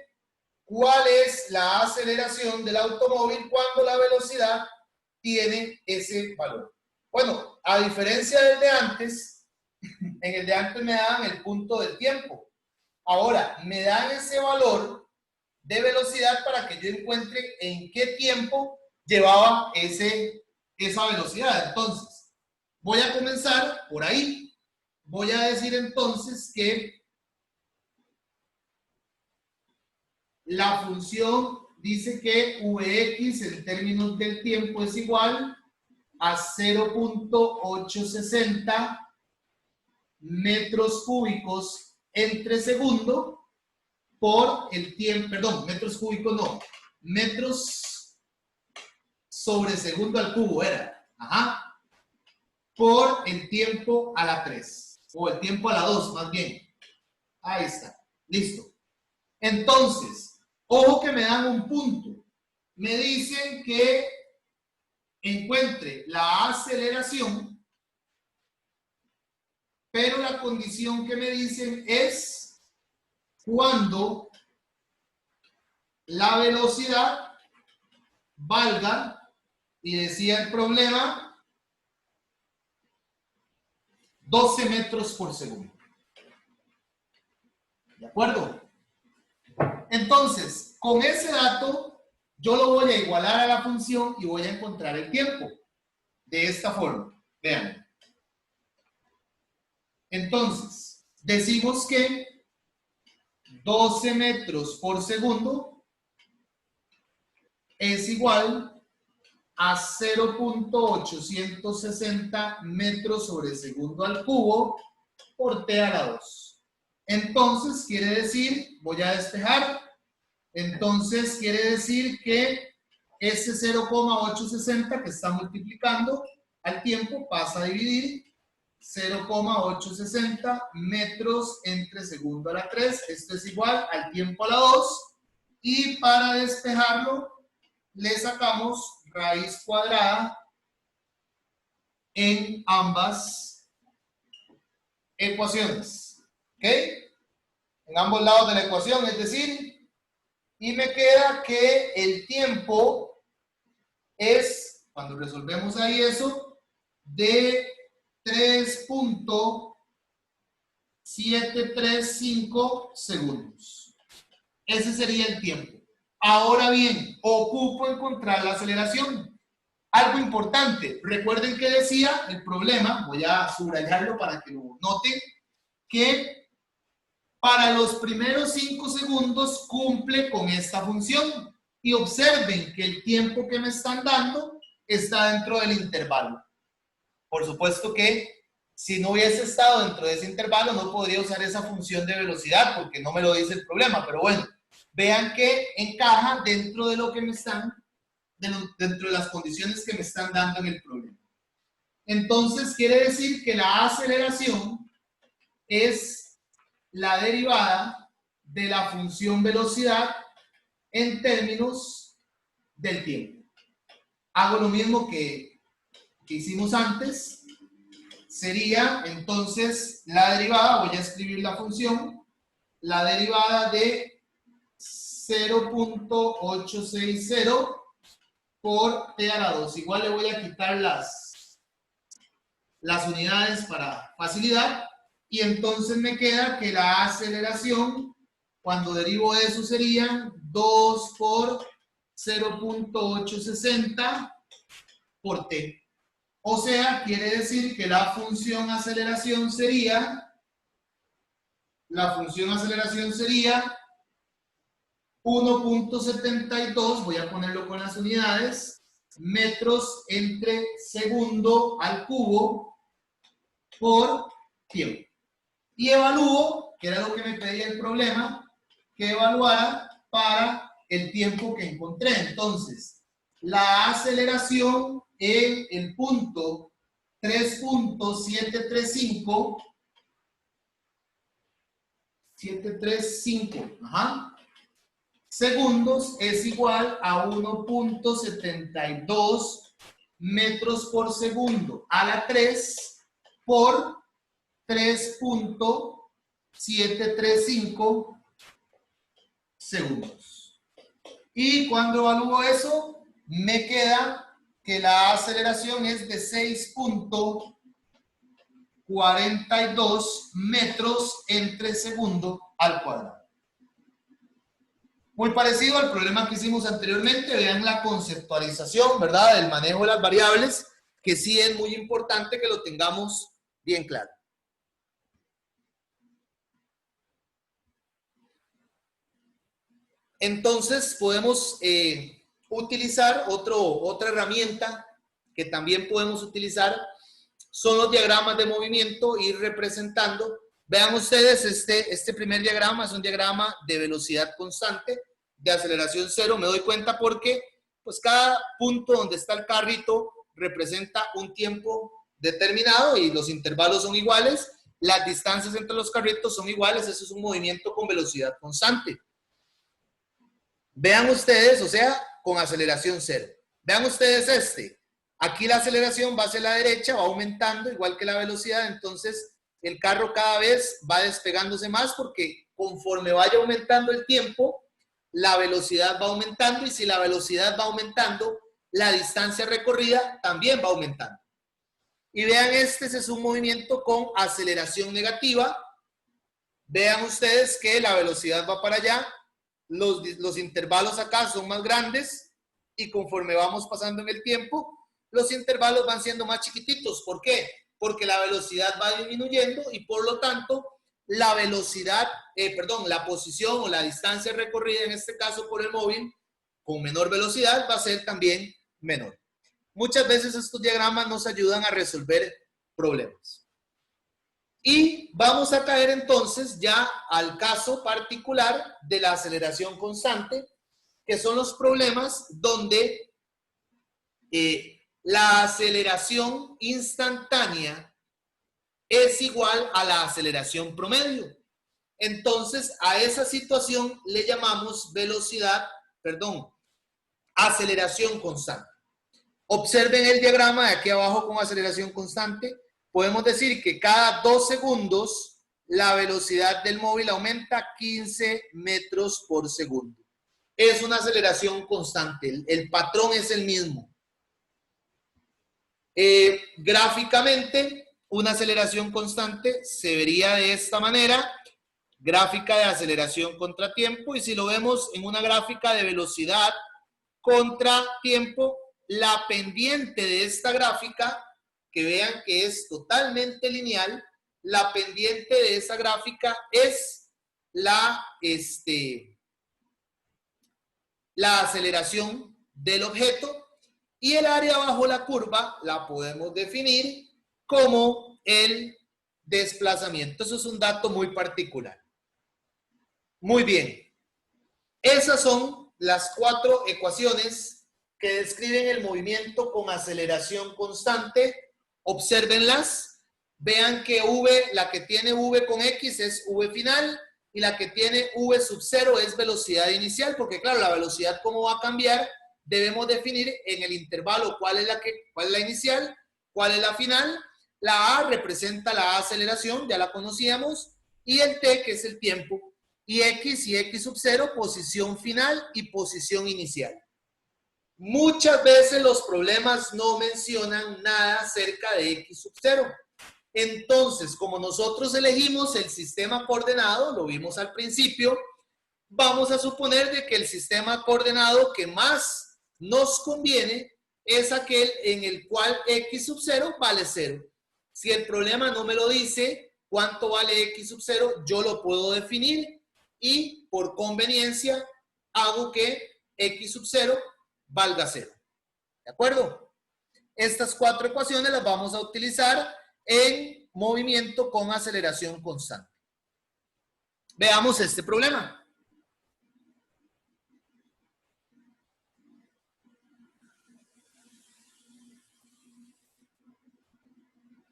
¿cuál es la aceleración del automóvil cuando la velocidad tiene ese valor? Bueno, a diferencia del de antes, en el de antes me daban el punto del tiempo. Ahora, me dan ese valor de velocidad para que yo encuentre en qué tiempo llevaba esa velocidad. Entonces, voy a comenzar por ahí. Voy a decir entonces que la función dice que Vx en términos del tiempo es igual a 0.860 metros cúbicos entre segundo por el tiempo, perdón, metros cúbicos no, metros sobre segundo al cubo era, por el tiempo a la 3, o el tiempo a la 2 más bien. Ahí está, listo. Entonces, ojo que me dan un punto. Me dicen que encuentre la aceleración, pero la condición que me dicen es cuando la velocidad valga, y decía el problema, 12 metros por segundo. ¿De acuerdo? Entonces, con ese dato, yo lo voy a igualar a la función y voy a encontrar el tiempo. De esta forma. Vean. Entonces, decimos que 12 metros por segundo es igual a 0.860 metros sobre segundo al cubo por t a la 2. Entonces, quiere decir, voy a despejar, entonces quiere decir que ese 0.860 que está multiplicando al tiempo pasa a dividir 0.860 metros entre segundo a la 3. Esto es igual al tiempo a la 2. Y para despejarlo, le sacamos raíz cuadrada en ambas ecuaciones. ¿Ok? En ambos lados de la ecuación, es decir, y me queda que el tiempo es, cuando resolvemos ahí eso, de 3.735 segundos. Ese sería el tiempo. Ahora bien, ocupo encontrar la aceleración. Algo importante, recuerden que decía el problema, voy a subrayarlo para que lo noten, que para los primeros 5 segundos cumple con esta función. Y observen que el tiempo que me están dando está dentro del intervalo. Por supuesto que si no hubiese estado dentro de ese intervalo no podría usar esa función de velocidad porque no me lo dice el problema, pero bueno, vean que encaja dentro de lo que me están, dentro de las condiciones que me están dando en el problema. Entonces quiere decir que la aceleración es la derivada de la función velocidad en términos del tiempo. Hago lo mismo que hicimos antes. Sería entonces la derivada, voy a escribir la función, la derivada de 0.860 por t a la 2. Igual le voy a quitar las unidades para facilidad. Y entonces me queda que la aceleración, cuando derivo eso, sería 2 por 0.860 por t. O sea, quiere decir que la función aceleración sería 1.72, voy a ponerlo con las unidades, metros entre segundo al cubo por tiempo. Y evalúo, que era lo que me pedía el problema, que evaluara para el tiempo que encontré. Entonces, la aceleración en el punto 3.735 segundos es igual a 1.72 metros por segundo a la 3 por 3.735 segundos. Y cuando evalúo eso, me queda que la aceleración es de 6.42 metros entre segundo al cuadrado. Muy parecido al problema que hicimos anteriormente. Vean la conceptualización, ¿verdad? Del manejo de las variables, que sí es muy importante que lo tengamos bien claro. Entonces podemos utilizar otra herramienta que también podemos utilizar, son los diagramas de movimiento, ir representando. Vean ustedes, este primer diagrama es un diagrama de velocidad constante, de aceleración cero. Me doy cuenta porque pues cada punto donde está el carrito representa un tiempo determinado y los intervalos son iguales, las distancias entre los carritos son iguales. Eso es un movimiento con velocidad constante. Vean ustedes, o sea, con aceleración cero. Vean ustedes aquí la aceleración va hacia la derecha, va aumentando igual que la velocidad, entonces el carro cada vez va despegándose más porque conforme vaya aumentando el tiempo, la velocidad va aumentando y si la velocidad va aumentando, la distancia recorrida también va aumentando. Y vean, este es un movimiento con aceleración negativa. Vean ustedes que la velocidad va para allá, los intervalos acá son más grandes y conforme vamos pasando en el tiempo, los intervalos van siendo más chiquititos. ¿Por qué? Porque la velocidad va disminuyendo y por lo tanto la velocidad, la posición o la distancia recorrida, en este caso por el móvil, con menor velocidad va a ser también menor. Muchas veces estos diagramas nos ayudan a resolver problemas. Y vamos a caer entonces ya al caso particular de la aceleración constante, que son los problemas donde la aceleración instantánea es igual a la aceleración promedio. Entonces, a esa situación le llamamos aceleración constante. Observen el diagrama de aquí abajo con aceleración constante. Podemos decir que cada 2 segundos la velocidad del móvil aumenta 15 metros por segundo. Es una aceleración constante. El patrón es el mismo. Gráficamente, una aceleración constante se vería de esta manera, gráfica de aceleración contra tiempo, y si lo vemos en una gráfica de velocidad contra tiempo, la pendiente de esta gráfica, que vean que es totalmente lineal, la pendiente de esa gráfica es la aceleración del objeto, y el área bajo la curva la podemos definir como el desplazamiento. Eso es un dato muy particular. Muy bien. Esas son las 4 ecuaciones que describen el movimiento con aceleración constante. Obsérvenlas. Vean que V, la que tiene V con X es V final, y la que tiene V sub 0 es velocidad inicial, porque claro, la velocidad cómo va a cambiar, debemos definir en el intervalo cuál es la inicial, cuál es la final. La A representa la aceleración, ya la conocíamos, y el T, que es el tiempo, y X y X sub 0, posición final y posición inicial. Muchas veces los problemas no mencionan nada acerca de X sub 0. Entonces, como nosotros elegimos el sistema coordenado, lo vimos al principio, vamos a suponer de que el sistema coordenado que más nos conviene es aquel en el cual X sub 0 vale 0. Si el problema no me lo dice cuánto vale X sub 0, yo lo puedo definir y por conveniencia hago que X sub 0 valga 0. ¿De acuerdo? Estas 4 ecuaciones las vamos a utilizar en movimiento con aceleración constante. Veamos este problema.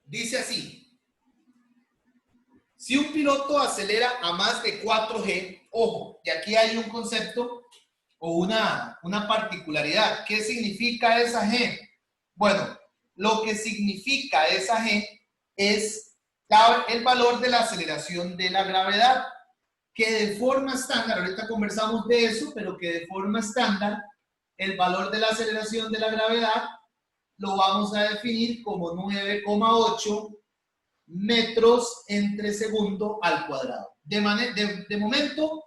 Dice así: si un piloto acelera a más de 4G, ojo, y aquí hay un concepto o una particularidad. ¿Qué significa esa G? Bueno, lo que significa esa G es el valor de la aceleración de la gravedad, que de forma estándar, ahorita conversamos de eso, pero que de forma estándar, el valor de la aceleración de la gravedad lo vamos a definir como 9,8 metros entre segundo al cuadrado. De momento,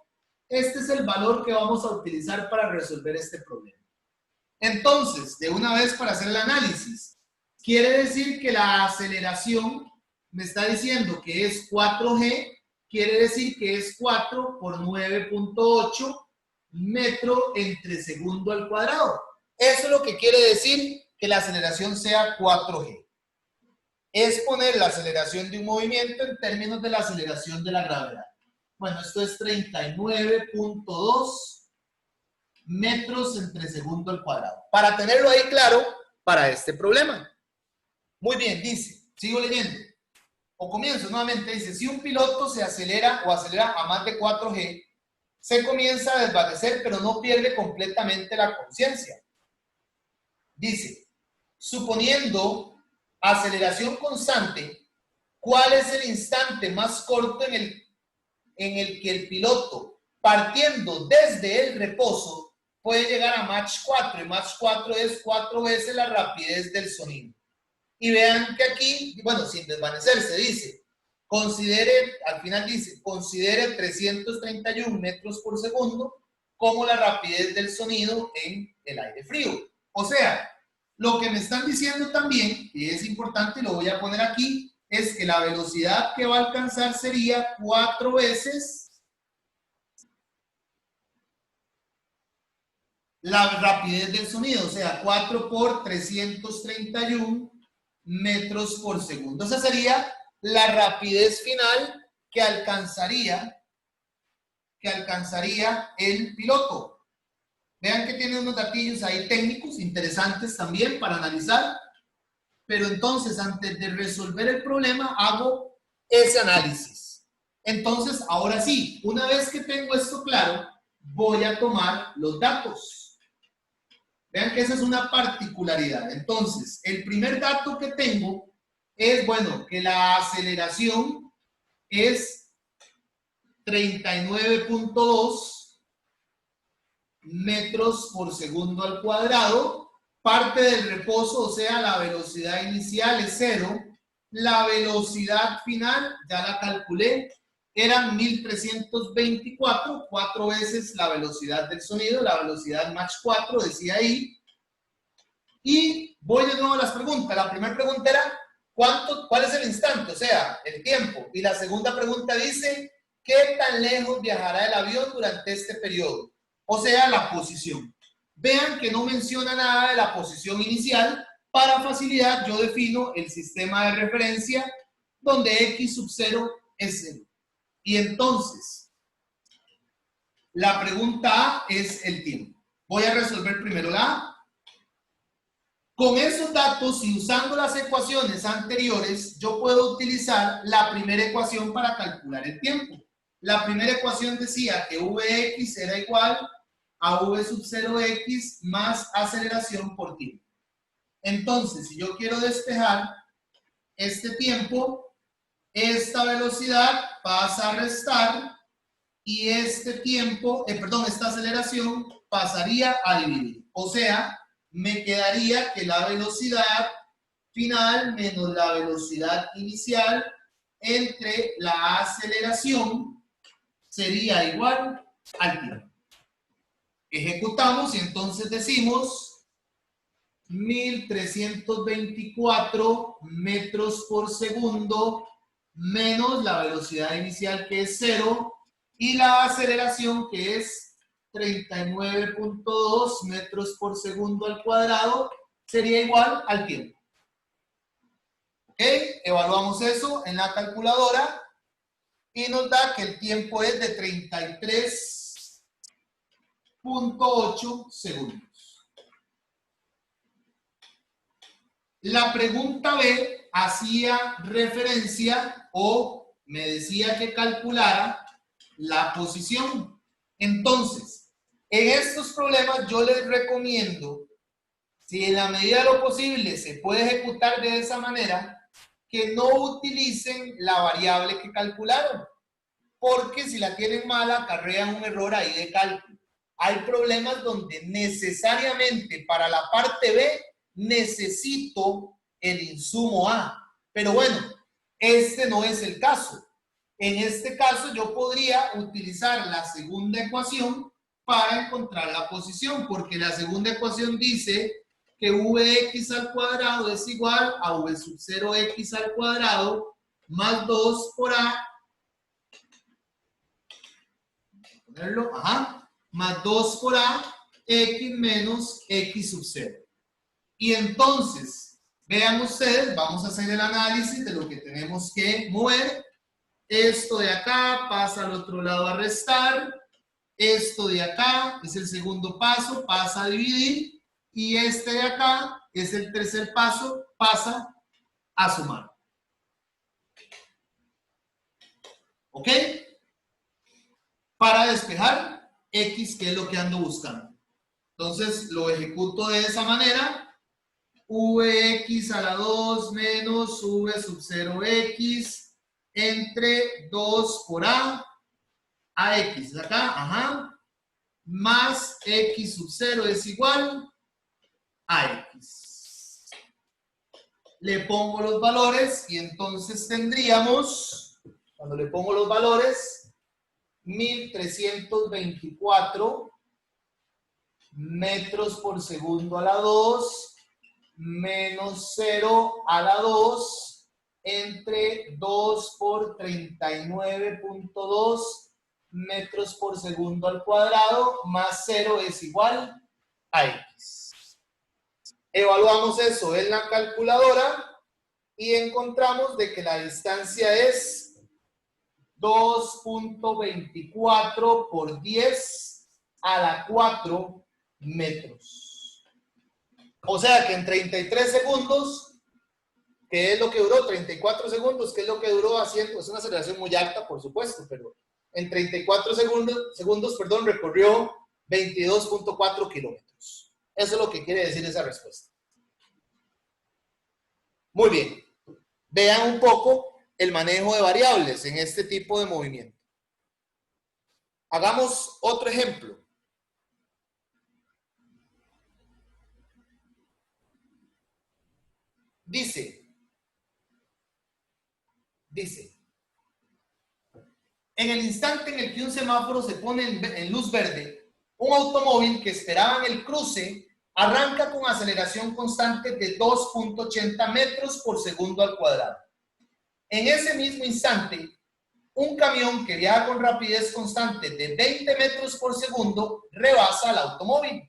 este es el valor que vamos a utilizar para resolver este problema. Entonces, de una vez para hacer el análisis, quiere decir que la aceleración me está diciendo que es 4G, quiere decir que es 4 por 9,8 metros entre segundo al cuadrado. Eso es lo que quiere decir que la aceleración sea 4G. Es poner la aceleración de un movimiento en términos de la aceleración de la gravedad. Bueno, esto es 39,2 metros entre segundo al cuadrado. Para tenerlo ahí claro para este problema. Muy bien, dice, sigo leyendo. O comienzo nuevamente, dice, si un piloto se acelera o acelera a más de 4G, se comienza a desvanecer, pero no pierde completamente la conciencia. Dice, suponiendo aceleración constante, ¿cuál es el instante más corto en el que el piloto, partiendo desde el reposo, puede llegar a Mach 4? Y Mach 4 es 4 veces la rapidez del sonido. Y vean que aquí, bueno, sin desvanecerse, dice, al final dice, considere 331 metros por segundo como la rapidez del sonido en el aire frío. O sea, lo que me están diciendo también, y es importante, y lo voy a poner aquí, es que la velocidad que va a alcanzar sería 4 veces la rapidez del sonido, o sea, 4 por 331 metros por segundo. Esa sería la rapidez final que alcanzaría el piloto. Vean que tiene unos datillos ahí técnicos interesantes también para analizar, pero entonces antes de resolver el problema hago ese análisis. Entonces, ahora sí, una vez que tengo esto claro, voy a tomar los datos. Vean que esa es una particularidad. Entonces, el primer dato que tengo es, bueno, que la aceleración es 39,2 metros por segundo al cuadrado, parte del reposo, o sea, la velocidad inicial es 0. La velocidad final, ya la calculé, eran 1324, 4 veces la velocidad del sonido, la velocidad Mach 4, decía ahí. Y voy de nuevo a las preguntas. La primera pregunta era, ¿cuál es el instante? O sea, el tiempo. Y la segunda pregunta dice, ¿qué tan lejos viajará el avión durante este periodo? O sea, la posición. Vean que no menciona nada de la posición inicial. Para facilidad, yo defino el sistema de referencia donde x sub 0 es 0. Y entonces, la pregunta A es el tiempo. Voy a resolver primero la A. Con esos datos y usando las ecuaciones anteriores, yo puedo utilizar la primera ecuación para calcular el tiempo. La primera ecuación decía que Vx era igual a V sub 0x más aceleración por tiempo. Entonces, si yo quiero despejar este tiempo, esta velocidad pasa a restar y este tiempo, esta aceleración pasaría a dividir. O sea, me quedaría que la velocidad final menos la velocidad inicial entre la aceleración sería igual al tiempo. Ejecutamos y entonces decimos 1324 metros por segundo menos la velocidad inicial que es 0 y la aceleración que es 39.2 metros por segundo al cuadrado sería igual al tiempo. ¿Ok? Evaluamos eso en la calculadora y nos da que el tiempo es de 33.8 segundos. La pregunta B hacía referencia o me decía que calculara la posición. Entonces, en estos problemas yo les recomiendo, si en la medida de lo posible se puede ejecutar de esa manera, que no utilicen la variable que calcularon, porque si la tienen mala, acarrean un error ahí de cálculo. Hay problemas donde necesariamente para la parte B necesito el insumo A. Pero bueno, este no es el caso. En este caso yo podría utilizar la segunda ecuación para encontrar la posición, porque la segunda ecuación dice que Vx al cuadrado es igual a V sub 0x al cuadrado más 2 por A, más 2 por A, x menos x sub 0. Y entonces, vean ustedes, vamos a hacer el análisis de lo que tenemos que mover. Esto de acá pasa al otro lado a restar. Esto de acá es el segundo paso, pasa a dividir. Y este de acá es el tercer paso, pasa a sumar. ¿Ok? Para despejar x, que es lo que ando buscando. Entonces lo ejecuto de esa manera. Vx a la 2 menos V sub 0x entre 2 por A x acá, más x sub 0 es igual a x. Le pongo los valores y entonces tendríamos, cuando le pongo los valores, 1324 metros por segundo a la 2 menos 0 a la 2 entre 2 por 39.2 metros por segundo al cuadrado más 0 es igual a x. Evaluamos eso en la calculadora y encontramos de que la distancia es 2.24 por 10 a la 4 metros. O sea que en 33 segundos, que es lo que duró, 34 segundos, que es lo que duró haciendo, es una aceleración muy alta, por supuesto, pero en 34 segundos, recorrió 22.4 kilómetros. Eso es lo que quiere decir esa respuesta. Muy bien. Vean un poco el manejo de variables en este tipo de movimiento. Hagamos otro ejemplo. dice, en el instante en el que un semáforo se pone en luz verde, un automóvil que esperaba en el cruce arranca con aceleración constante de 2.80 metros por segundo al cuadrado. En ese mismo instante, un camión que viaja con rapidez constante de 20 metros por segundo rebasa al automóvil.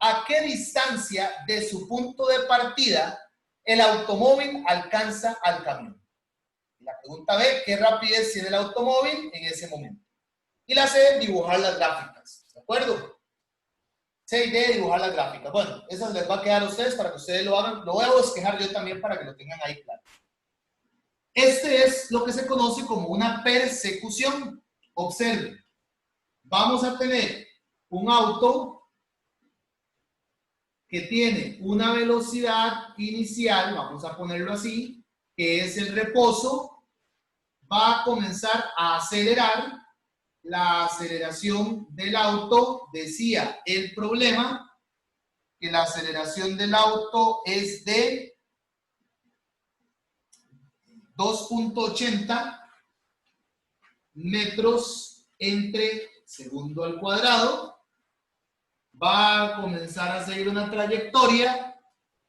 ¿A qué distancia de su punto de partida el automóvil alcanza al camión? La pregunta B, ¿qué rapidez tiene el automóvil en ese momento? Y la C, dibujar las gráficas. ¿De acuerdo? C y D, dibujar las gráficas. Bueno, esas les va a quedar a ustedes para que ustedes lo hagan. Lo voy a bosquejar yo también para que lo tengan ahí claro. Este es lo que se conoce como una persecución. Observen. Vamos a tener un auto que tiene una velocidad inicial, vamos a ponerlo así, que es el reposo. Va a comenzar a acelerar. La aceleración del auto, decía el problema, que la aceleración del auto es de 2.80 metros entre segundo al cuadrado. Va a comenzar a seguir una trayectoria,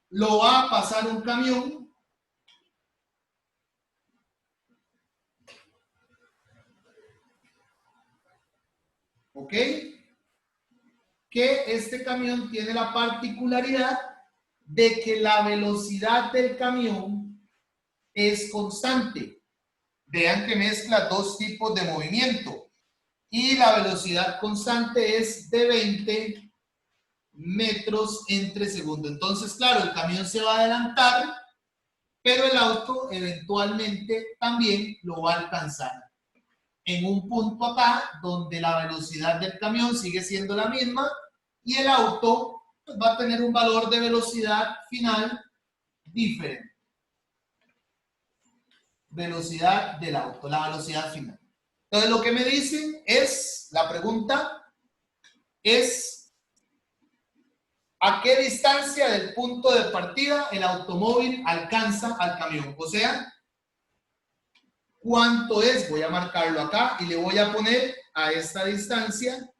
lo va a pasar un camión. ¿Ok? Que este camión tiene la particularidad de que la velocidad del camión es constante. Vean que mezcla dos tipos de movimiento. Y la velocidad constante es de 20 metros entre segundo. Entonces, claro, el camión se va a adelantar, pero el auto eventualmente también lo va a alcanzar. En un punto acá, donde la velocidad del camión sigue siendo la misma y el auto va a tener un valor de velocidad final diferente. Velocidad del auto, la velocidad final. Entonces, lo que me dicen es, la pregunta es, ¿a qué distancia del punto de partida el automóvil alcanza al camión? O sea, ¿cuánto es? Voy a marcarlo acá y le voy a poner a esta distancia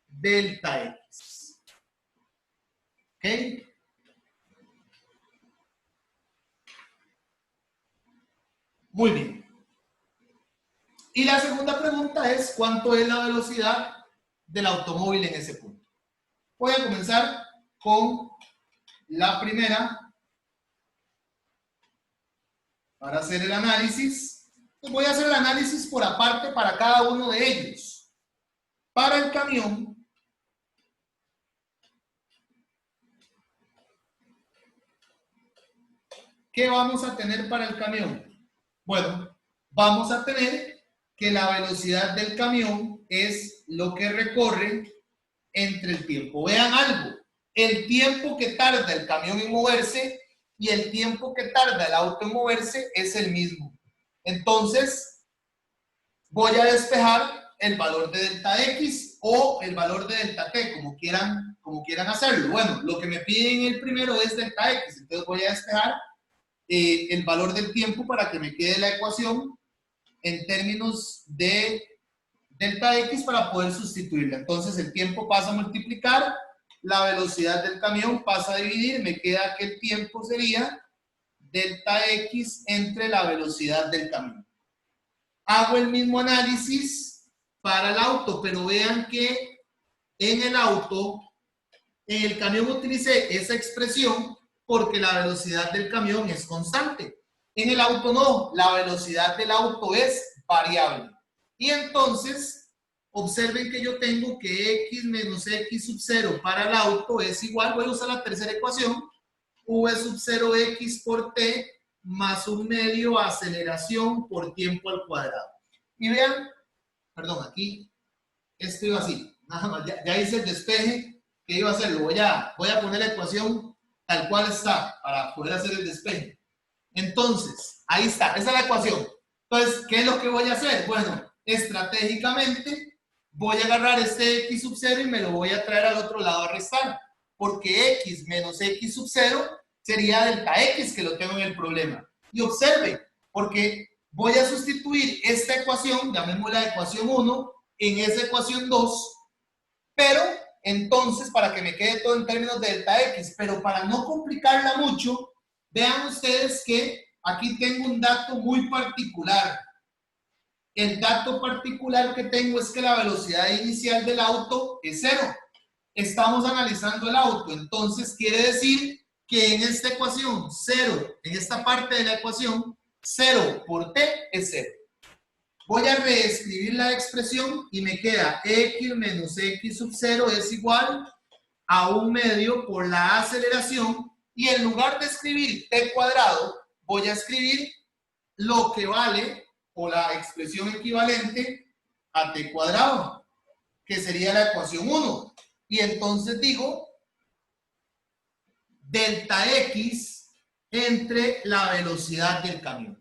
delta X. ¿Ok? Muy bien. Y la segunda pregunta es, ¿cuánto es la velocidad del automóvil en ese punto? Voy a comenzar con la primera para hacer el análisis. Voy a hacer el análisis por aparte para cada uno de ellos. Para el camión, ¿qué vamos a tener para el camión? Bueno, vamos a tener que la velocidad del camión es lo que recorre entre el tiempo. Vean algo, el tiempo que tarda el camión en moverse y el tiempo que tarda el auto en moverse es el mismo. Entonces, voy a despejar el valor de delta X o el valor de delta T, como quieran hacerlo. Bueno, lo que me piden el primero es delta X, entonces voy a despejar el valor del tiempo para que me quede la ecuación en términos de delta X para poder sustituirla. Entonces el tiempo pasa a multiplicar, la velocidad del camión pasa a dividir, me queda que el tiempo sería delta X entre la velocidad del camión. Hago el mismo análisis para el auto, pero vean que en el auto, en el camión utilicé esa expresión porque la velocidad del camión es constante. En el auto no, la velocidad del auto es variable. Y entonces, observen que yo tengo que x menos x sub 0 para el auto es igual, voy a usar la tercera ecuación, v sub 0 x por t más un medio aceleración por tiempo al cuadrado. Y vean, perdón, aquí esto iba así, nada más, ya hice el despeje que iba a hacer, voy a poner la ecuación tal cual está para poder hacer el despeje. Entonces, ahí está, esa es la ecuación. Entonces, ¿qué es lo que voy a hacer? Bueno, estratégicamente voy a agarrar este x sub 0 y me lo voy a traer al otro lado a restar, porque x menos x sub 0 sería delta X, que lo tengo en el problema. Y observe, porque voy a sustituir esta ecuación, llamémosla ecuación 1, en esa ecuación 2, pero entonces, para que me quede todo en términos de delta X, pero para no complicarla mucho, vean ustedes que aquí tengo un dato muy particular. El dato particular que tengo es que la velocidad inicial del auto es 0. Estamos analizando el auto, entonces quiere decir que en esta ecuación 0, en esta parte de la ecuación, 0 por t es 0. Voy a reescribir la expresión y me queda x menos x sub 0 es igual a 1 medio por la aceleración, y en lugar de escribir t cuadrado, voy a escribir lo que vale o la expresión equivalente a t cuadrado, que sería la ecuación 1. Y entonces digo delta x entre la velocidad del camión.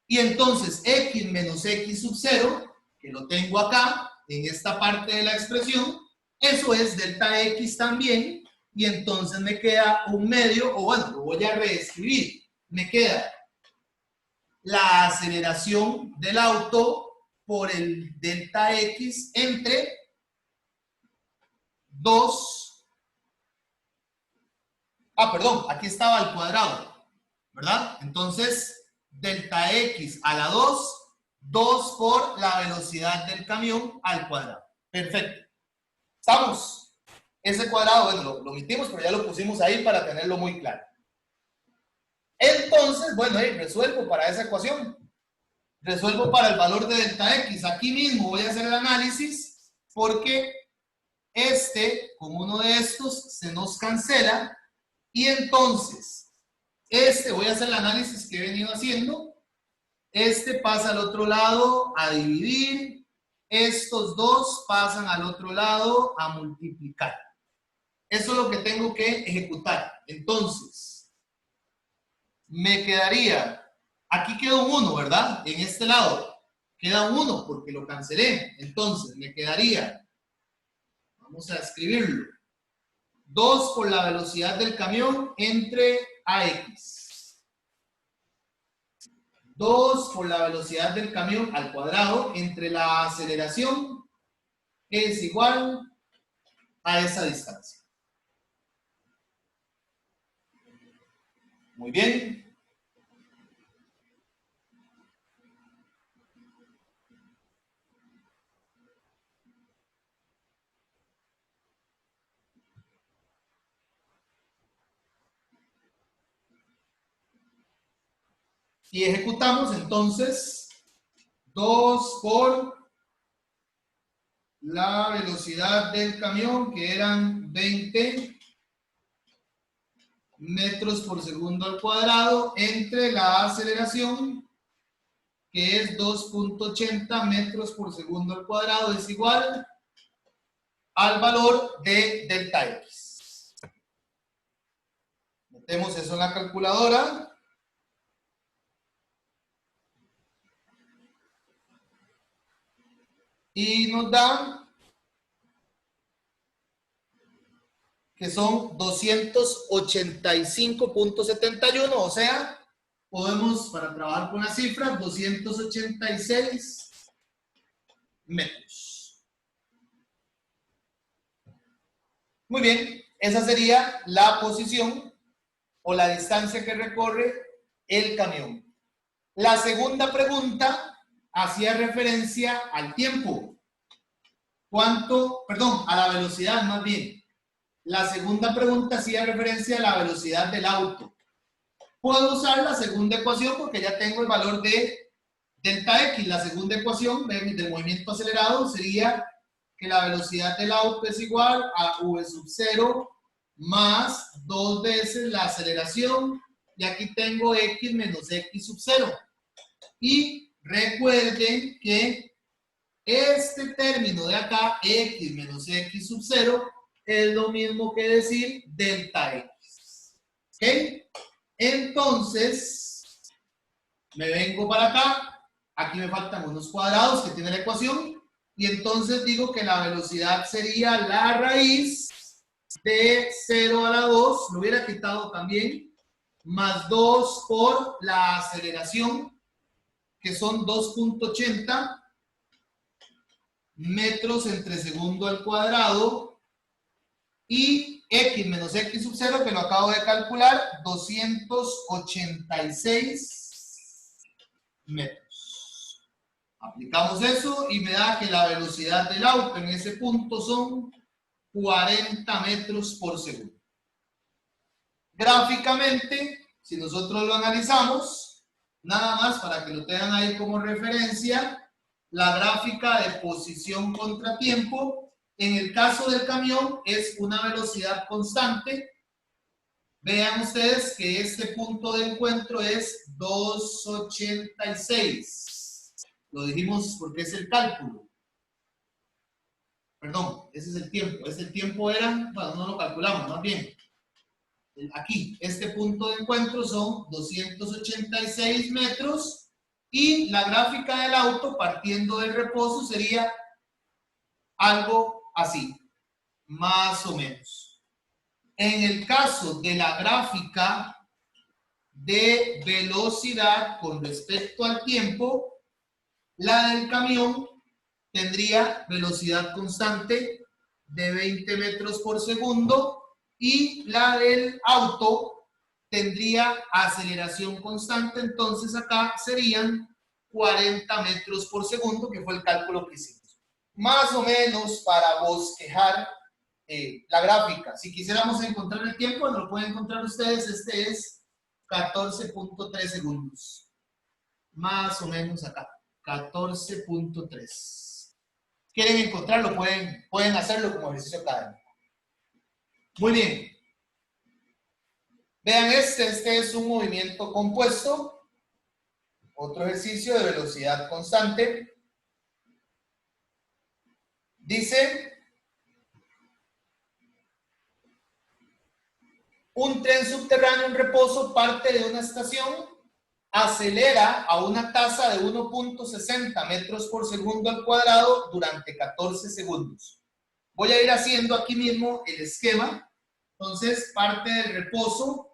Y entonces x menos x sub 0, que lo tengo acá, en esta parte de la expresión, eso es delta x también, y entonces me queda un medio, o bueno, lo voy a reescribir, me queda la aceleración del auto por el delta x entre 2, perdón, aquí estaba al cuadrado, ¿verdad? Entonces, delta x a la 2 por la velocidad del camión al cuadrado. Perfecto. ¿Estamos? Ese cuadrado, bueno, lo omitimos, pero ya lo pusimos ahí para tenerlo muy claro. Entonces, bueno, resuelvo para esa ecuación. Resuelvo para el valor de delta x. Aquí mismo voy a hacer el análisis porque con uno de estos se nos cancela, y entonces voy a hacer el análisis que he venido haciendo. Pasa al otro lado a dividir, estos dos pasan al otro lado a multiplicar. Eso es lo que tengo que ejecutar. Entonces, me quedaría, aquí queda un 1, ¿verdad? En este lado queda un 1 porque lo cancelé. Entonces, me quedaría, vamos a escribirlo, 2 por la velocidad del camión entre AX. 2 por la velocidad del camión al cuadrado entre la aceleración, que es igual a esa distancia. Muy bien. Y ejecutamos entonces 2 por la velocidad del camión, que eran 20 metros por segundo al cuadrado, entre la aceleración, que es 2.80 metros por segundo al cuadrado, es igual al valor de delta X. Metemos eso en la calculadora. Y nos da que son 285.71, o sea, podemos, para trabajar con las cifras, 286 metros. Muy bien, esa sería la posición o la distancia que recorre el camión. La segunda pregunta hacía referencia al tiempo. A la velocidad más bien. La segunda pregunta hacía referencia a la velocidad del auto. Puedo usar la segunda ecuación porque ya tengo el valor de delta X. La segunda ecuación del movimiento acelerado sería que la velocidad del auto es igual a v sub 0 más 2 veces la aceleración, y aquí tengo x menos x sub 0. Y recuerden que este término de acá, x menos x sub 0, es lo mismo que decir delta x. ¿Ok? Entonces, me vengo para acá. Aquí me faltan unos cuadrados que tiene la ecuación. Y entonces digo que la velocidad sería la raíz de 0 a la 2. Lo hubiera quitado también. más 2 por la aceleración, que son 2.80 metros entre segundo al cuadrado, y x menos x sub 0, que lo acabo de calcular, 286 metros. Aplicamos eso y me da que la velocidad del auto en ese punto son 40 metros por segundo. Gráficamente, si nosotros lo analizamos, nada más para que lo tengan ahí como referencia, la gráfica de posición contra tiempo, en el caso del camión es una velocidad constante. Vean ustedes que este punto de encuentro es 286. Lo dijimos porque es el cálculo. Perdón, ese es el tiempo. Ese tiempo era, bueno, no lo calculamos, más bien. Aquí, este punto de encuentro son 286 metros y la gráfica del auto partiendo del reposo sería algo así, más o menos. En el caso de la gráfica de velocidad con respecto al tiempo, la del camión tendría velocidad constante de 20 metros por segundo y la del auto tendría aceleración constante, entonces acá serían 40 metros por segundo, que fue el cálculo que hicimos. Más o menos para bosquejar la gráfica. Si quisiéramos encontrar el tiempo, lo pueden encontrar ustedes, este es 14.3 segundos. Más o menos acá, 14.3. ¿Quieren encontrarlo? Pueden hacerlo como ejercicio académico. Muy bien. Vean este es un movimiento compuesto. Otro ejercicio de velocidad constante. Dice, un tren subterráneo en reposo parte de una estación, acelera a una tasa de 1.60 metros por segundo al cuadrado durante 14 segundos. Voy a ir haciendo aquí mismo el esquema. Entonces, parte del reposo,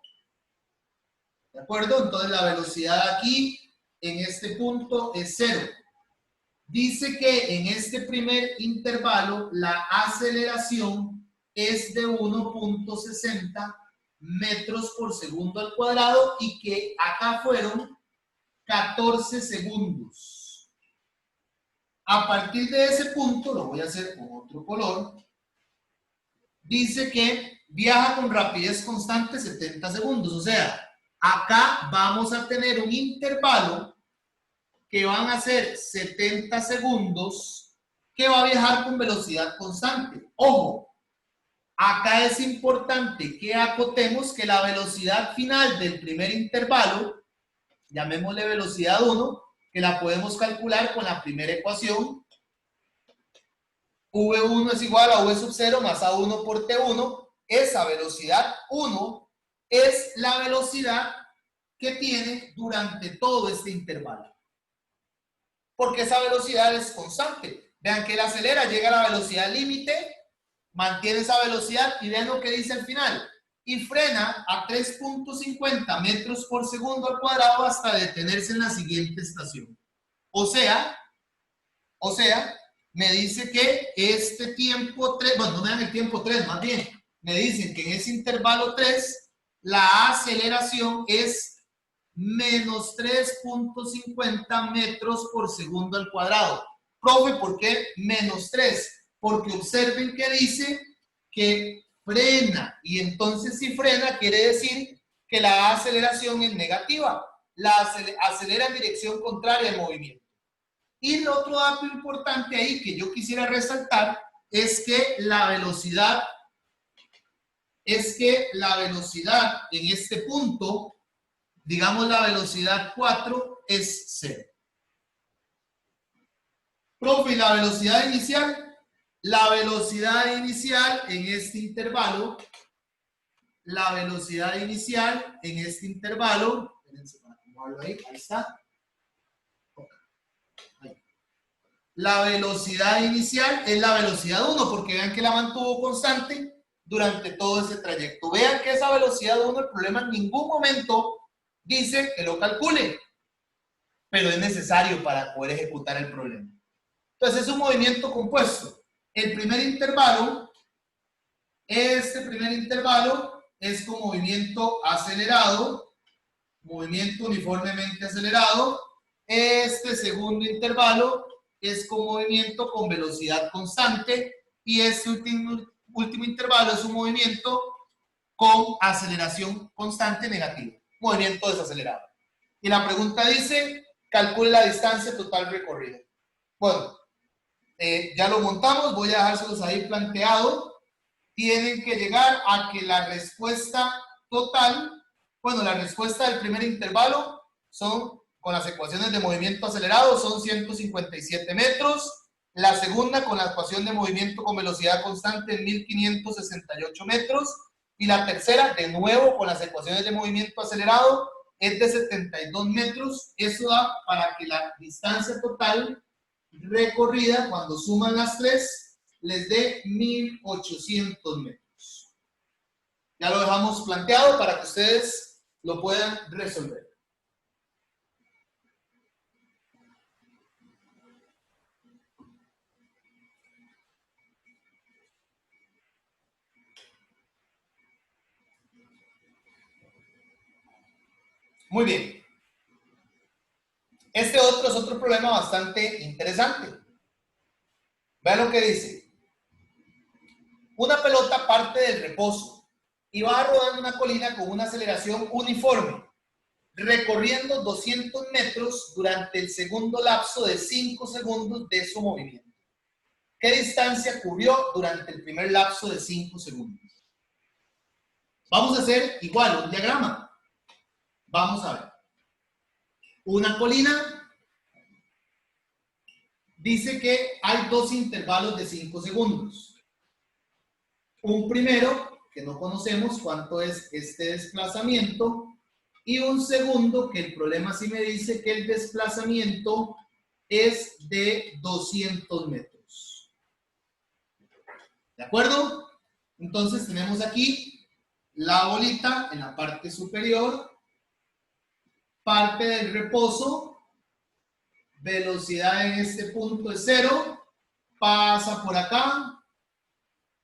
¿de acuerdo? Entonces, la velocidad aquí, en este punto, es 0. Dice que en este primer intervalo, la aceleración es de 1.60 metros por segundo al cuadrado y que acá fueron 14 segundos. A partir de ese punto, lo voy a hacer con otro color, dice que viaja con rapidez constante 70 segundos. O sea, acá vamos a tener un intervalo que van a ser 70 segundos que va a viajar con velocidad constante. Ojo, acá es importante que acotemos que la velocidad final del primer intervalo, llamémosle velocidad 1, que la podemos calcular con la primera ecuación. V1 es igual a V sub 0 más A1 por T1. Esa velocidad 1 es la velocidad que tiene durante todo este intervalo. Porque esa velocidad es constante. Vean que él acelera, llega a la velocidad límite, mantiene esa velocidad y vean lo que dice al final. Y frena a 3.50 metros por segundo al cuadrado hasta detenerse en la siguiente estación. O sea, me dice que este tiempo 3, bueno, no me dan el tiempo 3, más bien, me dicen que en ese intervalo 3, la aceleración es menos 3.50 metros por segundo al cuadrado. Profe, ¿por qué menos 3? Porque observen que dice que frena, y entonces si frena quiere decir que la aceleración es negativa, la acelera en dirección contraria al movimiento. Y el otro dato importante ahí que yo quisiera resaltar es que la velocidad en este punto, digamos la velocidad 4, es 0. Profe, ¿la velocidad inicial? La velocidad inicial en este intervalo, espérense para acomodarlo ahí está. La velocidad inicial es la velocidad 1, porque vean que la mantuvo constante durante todo ese trayecto. Vean que esa velocidad 1, el problema en ningún momento dice que lo calcule, pero es necesario para poder ejecutar el problema. Entonces es un movimiento compuesto. El primer intervalo, este primer intervalo es con movimiento acelerado, movimiento uniformemente acelerado. Este segundo intervalo es con movimiento con velocidad constante y este último intervalo es un movimiento con aceleración constante negativa, movimiento desacelerado. Y la pregunta dice, calcule la distancia total recorrida. Bueno, ya lo montamos, voy a dejárselos ahí planteado. Tienen que llegar a que la respuesta total, bueno, la respuesta del primer intervalo son, con las ecuaciones de movimiento acelerado, son 157 metros. La segunda, con la ecuación de movimiento con velocidad constante, 1568 metros. Y la tercera, de nuevo, con las ecuaciones de movimiento acelerado, es de 72 metros. Eso da para que la distancia total recorrida, cuando suman las tres, les dé 1800 metros. Ya lo dejamos planteado para que ustedes lo puedan resolver. Muy bien. Este otro es otro problema bastante interesante. Vean lo que dice. Una pelota parte del reposo y va rodando una colina con una aceleración uniforme, recorriendo 200 metros durante el segundo lapso de 5 segundos de su movimiento. ¿Qué distancia cubrió durante el primer lapso de 5 segundos? Vamos a hacer igual un diagrama. Vamos a ver. Una colina dice que hay dos intervalos de 5 segundos. Un primero, que no conocemos cuánto es este desplazamiento, y un segundo, que el problema sí me dice que el desplazamiento es de 200 metros. ¿De acuerdo? Entonces tenemos aquí la bolita en la parte superior, parte del reposo, velocidad en este punto es 0, pasa por acá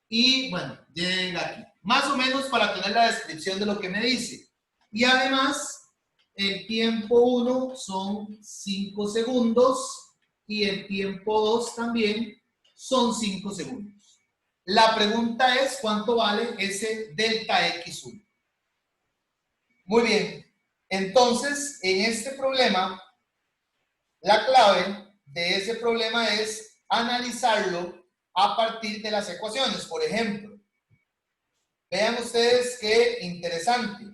y bueno, llega aquí. Más o menos para tener la descripción de lo que me dice. Y además, el tiempo 1 son 5 segundos y el tiempo 2 también son 5 segundos. La pregunta es, ¿cuánto vale ese delta X1? Muy bien. Entonces, en este problema, la clave de ese problema es analizarlo a partir de las ecuaciones. Por ejemplo, vean ustedes qué interesante.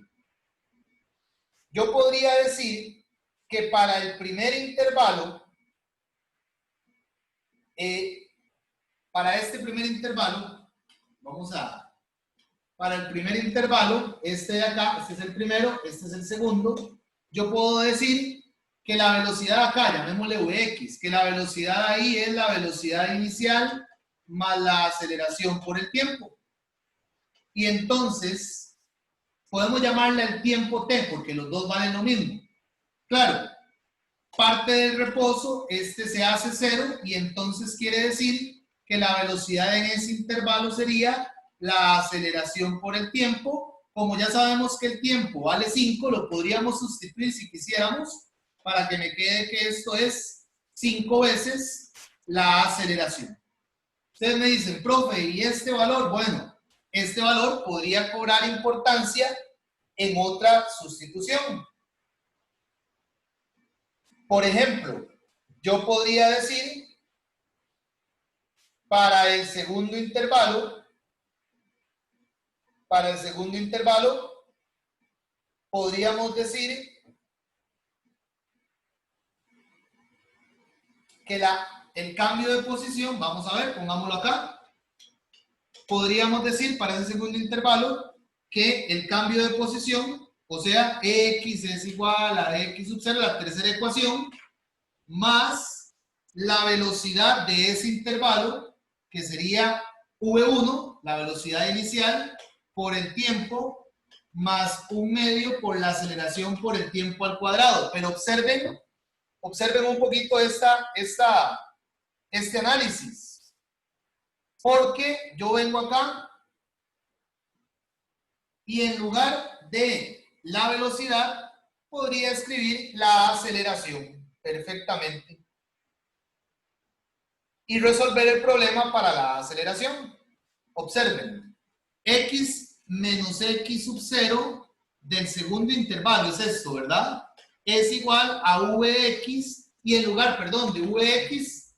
Yo podría decir que para el primer intervalo, para este primer intervalo, para el primer intervalo, este de acá, este es el primero, este es el segundo, yo puedo decir que la velocidad acá, llamémosle Vx, que la velocidad ahí es la velocidad inicial más la aceleración por el tiempo. Y entonces, podemos llamarle al tiempo t, porque los dos valen lo mismo. Claro, parte del reposo, este se hace 0, y entonces quiere decir que la velocidad en ese intervalo sería la aceleración por el tiempo. Como ya sabemos que el tiempo vale 5, lo podríamos sustituir si quisiéramos, para que me quede que esto es 5 veces la aceleración. Ustedes me dicen, profe, ¿y este valor? Bueno, este valor podría cobrar importancia en otra sustitución. Por ejemplo, yo podría decir, para el segundo intervalo, podríamos decir que el cambio de posición, vamos a ver, pongámoslo acá, podríamos decir para ese segundo intervalo que el cambio de posición, o sea, x es igual a x sub 0, la tercera ecuación, más la velocidad de ese intervalo, que sería v1, la velocidad inicial, por el tiempo, más 1/2 por la aceleración por el tiempo al cuadrado. Pero observen un poquito este análisis. Porque yo vengo acá y en lugar de la velocidad, podría escribir la aceleración perfectamente y resolver el problema para la aceleración. Observen, x menos x sub 0 del segundo intervalo es esto, ¿verdad? Es igual a vx y en lugar, perdón, de vx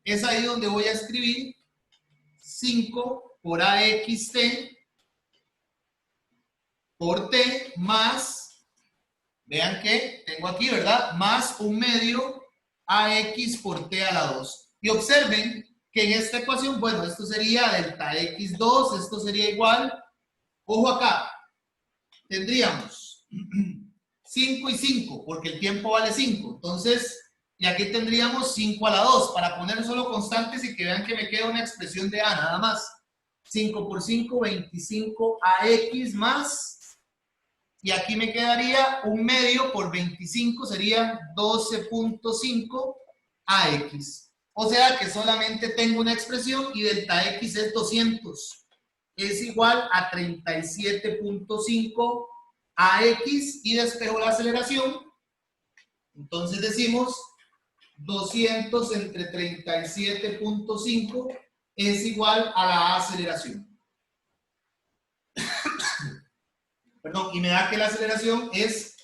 es ahí donde voy a escribir 5 por axt por t más, vean que tengo aquí, ¿verdad? Más 1/2 ax por t a la 2. Y observen que en esta ecuación, bueno, esto sería delta x2, esto sería igual, ojo acá, tendríamos 5 y 5, porque el tiempo vale 5. Entonces, y aquí tendríamos 5 a la 2, para poner solo constantes y que vean que me queda una expresión de a, nada más. 5 por 5, 25 ax más, y aquí me quedaría 1/2 por 25, sería 12.5 ax. O sea que solamente tengo una expresión y delta x es 200. Es igual a 37.5 ax y despejo la aceleración. Entonces decimos 200 entre 37.5 es igual a la aceleración. Perdón, y me da que la aceleración es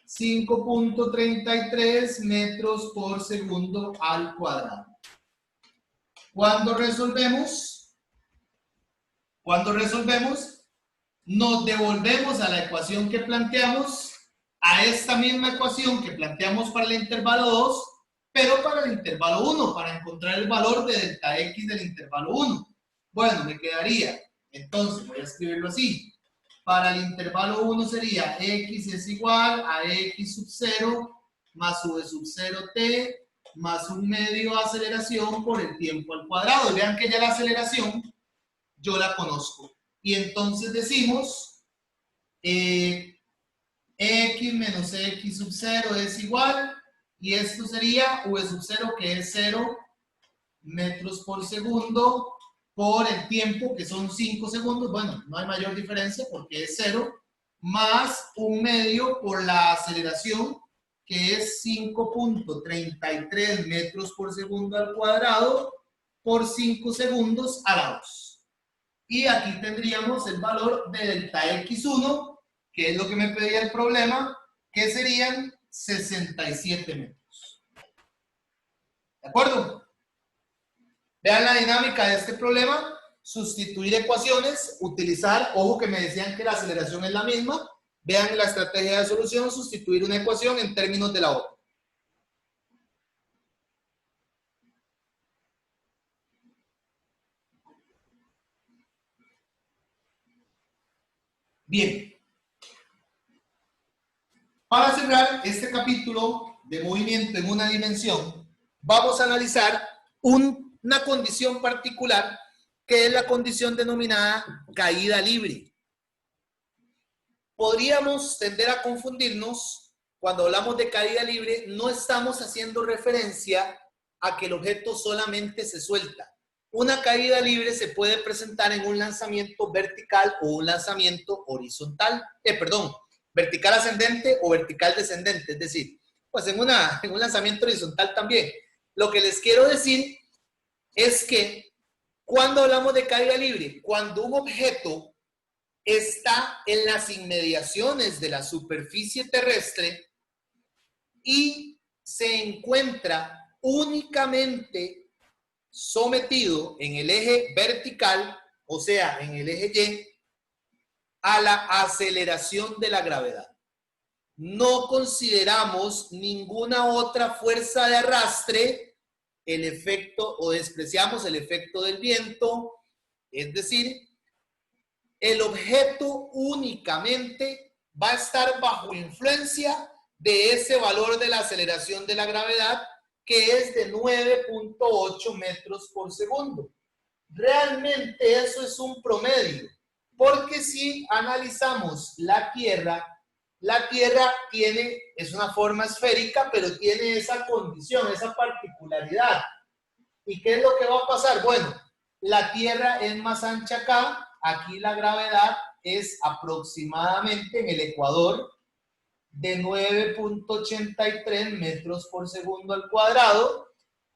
5.33 metros por segundo al cuadrado. Cuando resolvemos, nos devolvemos a la ecuación que planteamos, a esta misma ecuación que planteamos para el intervalo 2, pero para el intervalo 1, para encontrar el valor de delta x del intervalo 1. Bueno, me quedaría, entonces voy a escribirlo así. Para el intervalo 1 sería x es igual a x sub 0 más v sub 0 t más 1/2 aceleración por el tiempo al cuadrado. Y vean que ya la aceleración yo la conozco. Y entonces decimos x menos x sub 0 es igual, y esto sería v sub 0 que es 0 metros por segundo por el tiempo, que son 5 segundos, bueno, no hay mayor diferencia porque es 0, más 1/2 por la aceleración, que es 5.33 metros por segundo al cuadrado, por 5 segundos a la 2. Y aquí tendríamos el valor de delta x1, que es lo que me pedía el problema, que serían 67 metros. ¿De acuerdo? Vean la dinámica de este problema, sustituir ecuaciones, utilizar, ojo que me decían que la aceleración es la misma, vean la estrategia de solución, sustituir una ecuación en términos de la otra. Bien. Para cerrar este capítulo de movimiento en una dimensión, vamos a analizar una condición particular, que es la condición denominada caída libre. Podríamos tender a confundirnos cuando hablamos de caída libre, no estamos haciendo referencia a que el objeto solamente se suelta. Una caída libre se puede presentar en un lanzamiento vertical o un lanzamiento horizontal, vertical ascendente o vertical descendente, es decir, pues en un lanzamiento horizontal también. Lo que les quiero decir es que cuando hablamos de caída libre, cuando un objeto está en las inmediaciones de la superficie terrestre y se encuentra únicamente sometido en el eje vertical, o sea, en el eje Y, a la aceleración de la gravedad. No consideramos ninguna otra fuerza de arrastre, el efecto, o despreciamos el efecto del viento, es decir, el objeto únicamente va a estar bajo influencia de ese valor de la aceleración de la gravedad, que es de 9.8 metros por segundo. realmente eso es un promedio, porque si analizamos la Tierra es una forma esférica, pero tiene esa condición, esa particularidad. ¿Y qué es lo que va a pasar? Bueno, la Tierra es más ancha acá, aquí la gravedad es aproximadamente en el ecuador de 9.83 metros por segundo al cuadrado,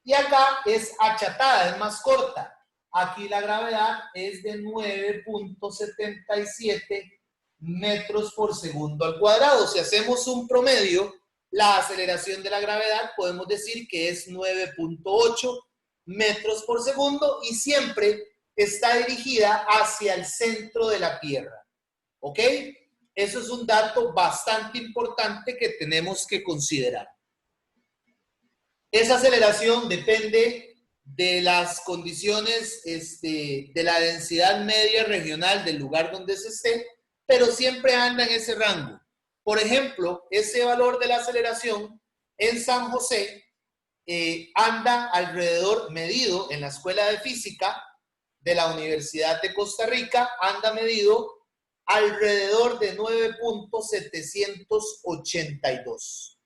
y acá es achatada, es más corta. Aquí la gravedad es de 9.77 metros por segundo al cuadrado. Si hacemos un promedio, la aceleración de la gravedad podemos decir que es 9.8 metros por segundo y siempre está dirigida hacia el centro de la Tierra. ¿Ok? Eso es un dato bastante importante que tenemos que considerar. Esa aceleración depende de las condiciones de la densidad media regional del lugar donde se esté, pero siempre anda en ese rango. Por ejemplo, ese valor de la aceleración en San José anda alrededor, medido en la Escuela de Física de la Universidad de Costa Rica, anda medido alrededor de 9.782.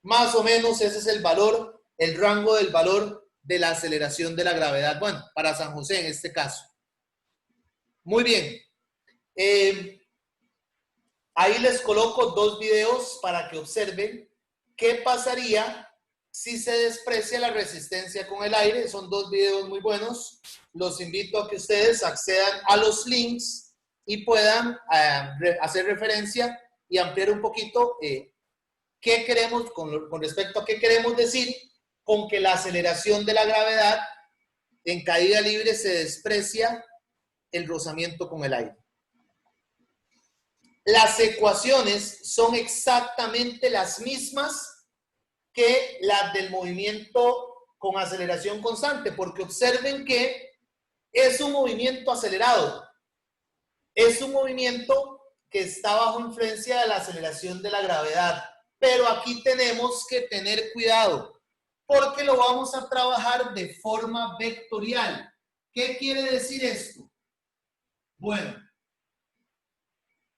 Más o menos ese es el valor, el rango del valor de la aceleración de la gravedad. Bueno, para San José en este caso. Muy bien. Ahí les coloco dos videos para que observen qué pasaría si se desprecia la resistencia con el aire. Son dos videos muy buenos. Los invito a que ustedes accedan a los links y puedan hacer referencia y ampliar un poquito qué queremos con respecto a qué queremos decir con que la aceleración de la gravedad en caída libre se desprecia el rozamiento con el aire. Las ecuaciones son exactamente las mismas que las del movimiento con aceleración constante, porque observen que es un movimiento acelerado. Es un movimiento que está bajo influencia de la aceleración de la gravedad. Pero aquí tenemos que tener cuidado, porque lo vamos a trabajar de forma vectorial. ¿Qué quiere decir esto? Bueno,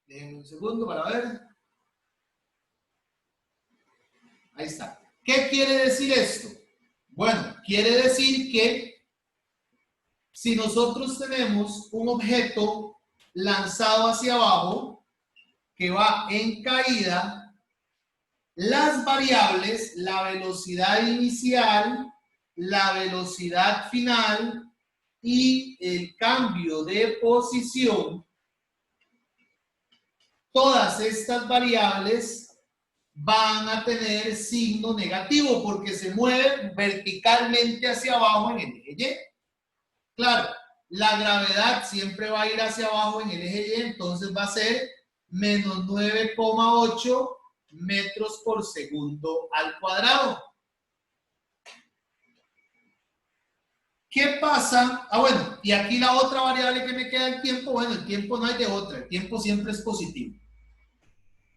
déjenme un segundo para ver. Ahí está. ¿Qué quiere decir esto? Bueno, quiere decir que si nosotros tenemos un objeto lanzado hacia abajo que va en caída, las variables, la velocidad inicial, la velocidad final y el cambio de posición, todas estas variables van a tener signo negativo porque se mueven verticalmente hacia abajo en el eje Y. Claro, la gravedad siempre va a ir hacia abajo en el eje Y, entonces va a ser menos 9,8 metros por segundo al cuadrado. ¿Qué pasa? Bueno, y aquí la otra variable que me queda el tiempo, bueno, el tiempo no hay de otra, el tiempo siempre es positivo.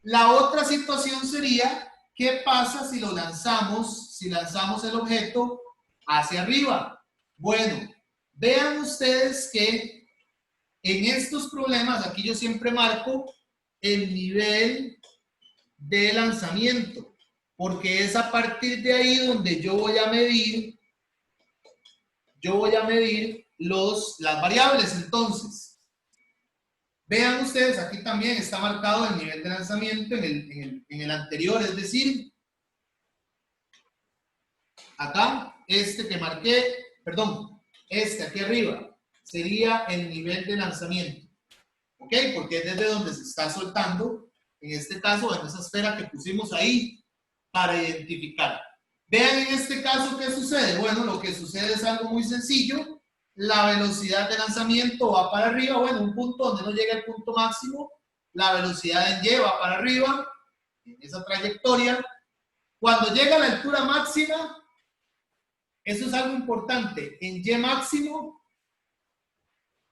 La otra situación sería, ¿qué pasa si lo lanzamos, si lanzamos el objeto hacia arriba? Bueno, vean ustedes que en estos problemas, aquí yo siempre marco el nivel de lanzamiento, porque es a partir de ahí donde yo voy a medir las variables. Entonces, vean ustedes, aquí también está marcado el nivel de lanzamiento en el anterior, es decir, acá, que marqué, perdón, aquí arriba, sería el nivel de lanzamiento, ¿ok? Porque es desde donde se está soltando, en este caso, en esa esfera que pusimos ahí para identificar. Vean en este caso qué sucede. Bueno, lo que sucede es algo muy sencillo. La velocidad de lanzamiento va para arriba. Bueno, un punto donde no llega el punto máximo. La velocidad en Y va para arriba, en esa trayectoria. Cuando llega a la altura máxima, eso es algo importante. En Y máximo,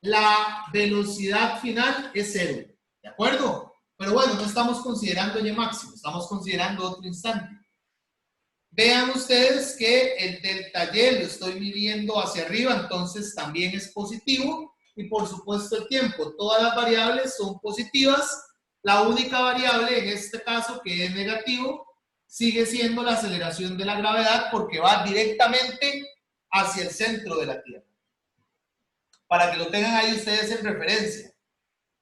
la velocidad final es 0. ¿De acuerdo? Pero bueno, no estamos considerando Y máximo, estamos considerando otro instante. Vean ustedes que el delta Y lo estoy midiendo hacia arriba, entonces también es positivo. Y por supuesto el tiempo. Todas las variables son positivas. La única variable en este caso que es negativo sigue siendo la aceleración de la gravedad porque va directamente hacia el centro de la Tierra. Para que lo tengan ahí ustedes en referencia.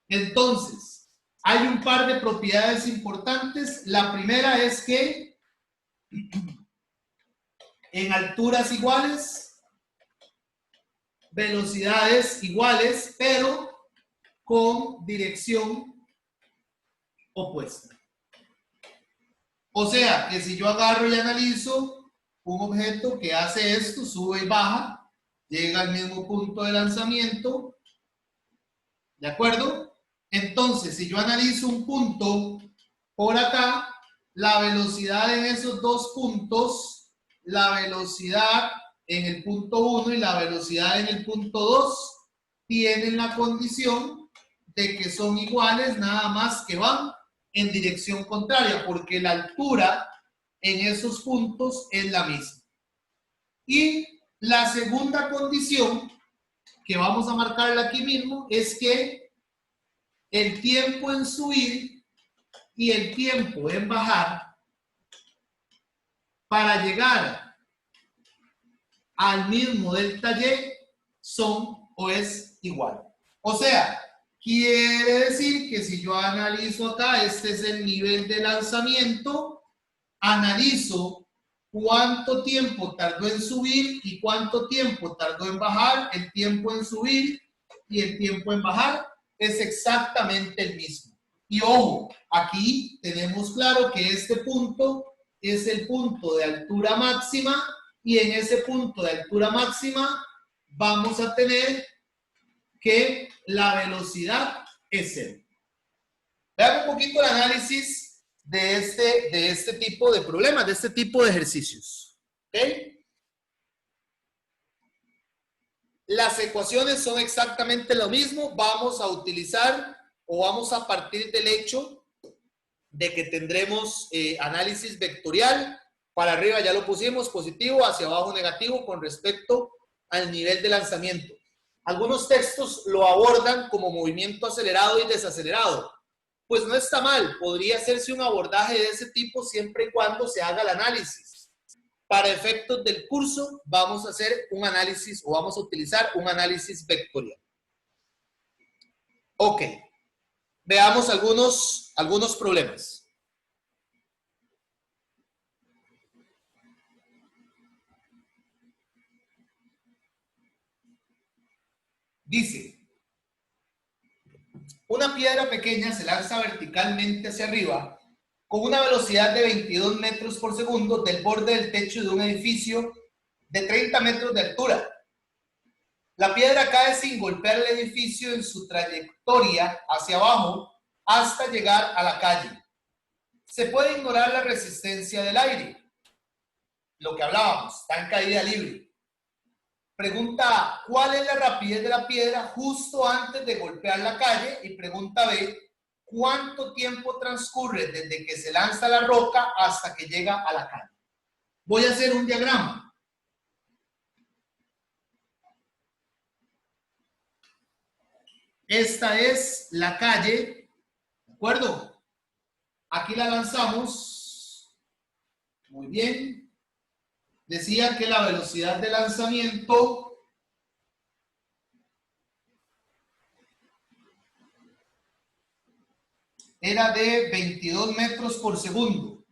Entonces, hay un par de propiedades importantes. La primera es que en alturas iguales, velocidades iguales, pero con dirección opuesta. O sea, que si yo agarro y analizo un objeto que hace esto, sube y baja, llega al mismo punto de lanzamiento, ¿de acuerdo? Entonces, si yo analizo un punto por acá, la velocidad en esos dos puntos, la velocidad en el punto 1 y la velocidad en el punto 2 tienen la condición de que son iguales, nada más que van en dirección contraria, porque la altura en esos puntos es la misma. Y la segunda condición, que vamos a marcarla aquí mismo, es que el tiempo en subir y el tiempo en bajar para llegar al mismo delta Y son o es igual. O sea, quiere decir que si yo analizo acá, este es el nivel de lanzamiento, analizo cuánto tiempo tardó en subir y cuánto tiempo tardó en bajar, el tiempo en subir y el tiempo en bajar es exactamente el mismo. Y ojo, aquí tenemos claro que este punto es el punto de altura máxima y en ese punto de altura máxima vamos a tener que la velocidad es cero. Vean un poquito el análisis de este tipo de problemas, de este tipo de ejercicios. ¿Okay? Las ecuaciones son exactamente lo mismo. Vamos a utilizar o vamos a partir del hecho de que tendremos análisis vectorial. Para arriba ya lo pusimos, positivo, hacia abajo negativo con respecto al nivel de lanzamiento. Algunos textos lo abordan como movimiento acelerado y desacelerado. Pues no está mal, podría hacerse un abordaje de ese tipo siempre y cuando se haga el análisis. Para efectos del curso vamos a hacer un análisis o vamos a utilizar un análisis vectorial. Ok, veamos algunos problemas. Dice, una piedra pequeña se lanza verticalmente hacia arriba con una velocidad de 22 metros por segundo del borde del techo de un edificio de 30 metros de altura. La piedra cae sin golpear el edificio en su trayectoria hacia abajo hasta llegar a la calle. Se puede ignorar la resistencia del aire. Lo que hablábamos, está en caída libre. Pregunta A, ¿cuál es la rapidez de la piedra justo antes de golpear la calle? Y pregunta B, ¿cuánto tiempo transcurre desde que se lanza la roca hasta que llega a la calle? Voy a hacer un diagrama. Esta es la calle, ¿de acuerdo? Aquí la lanzamos. Muy bien. Decía que la velocidad de lanzamiento era de 22 metros por segundo.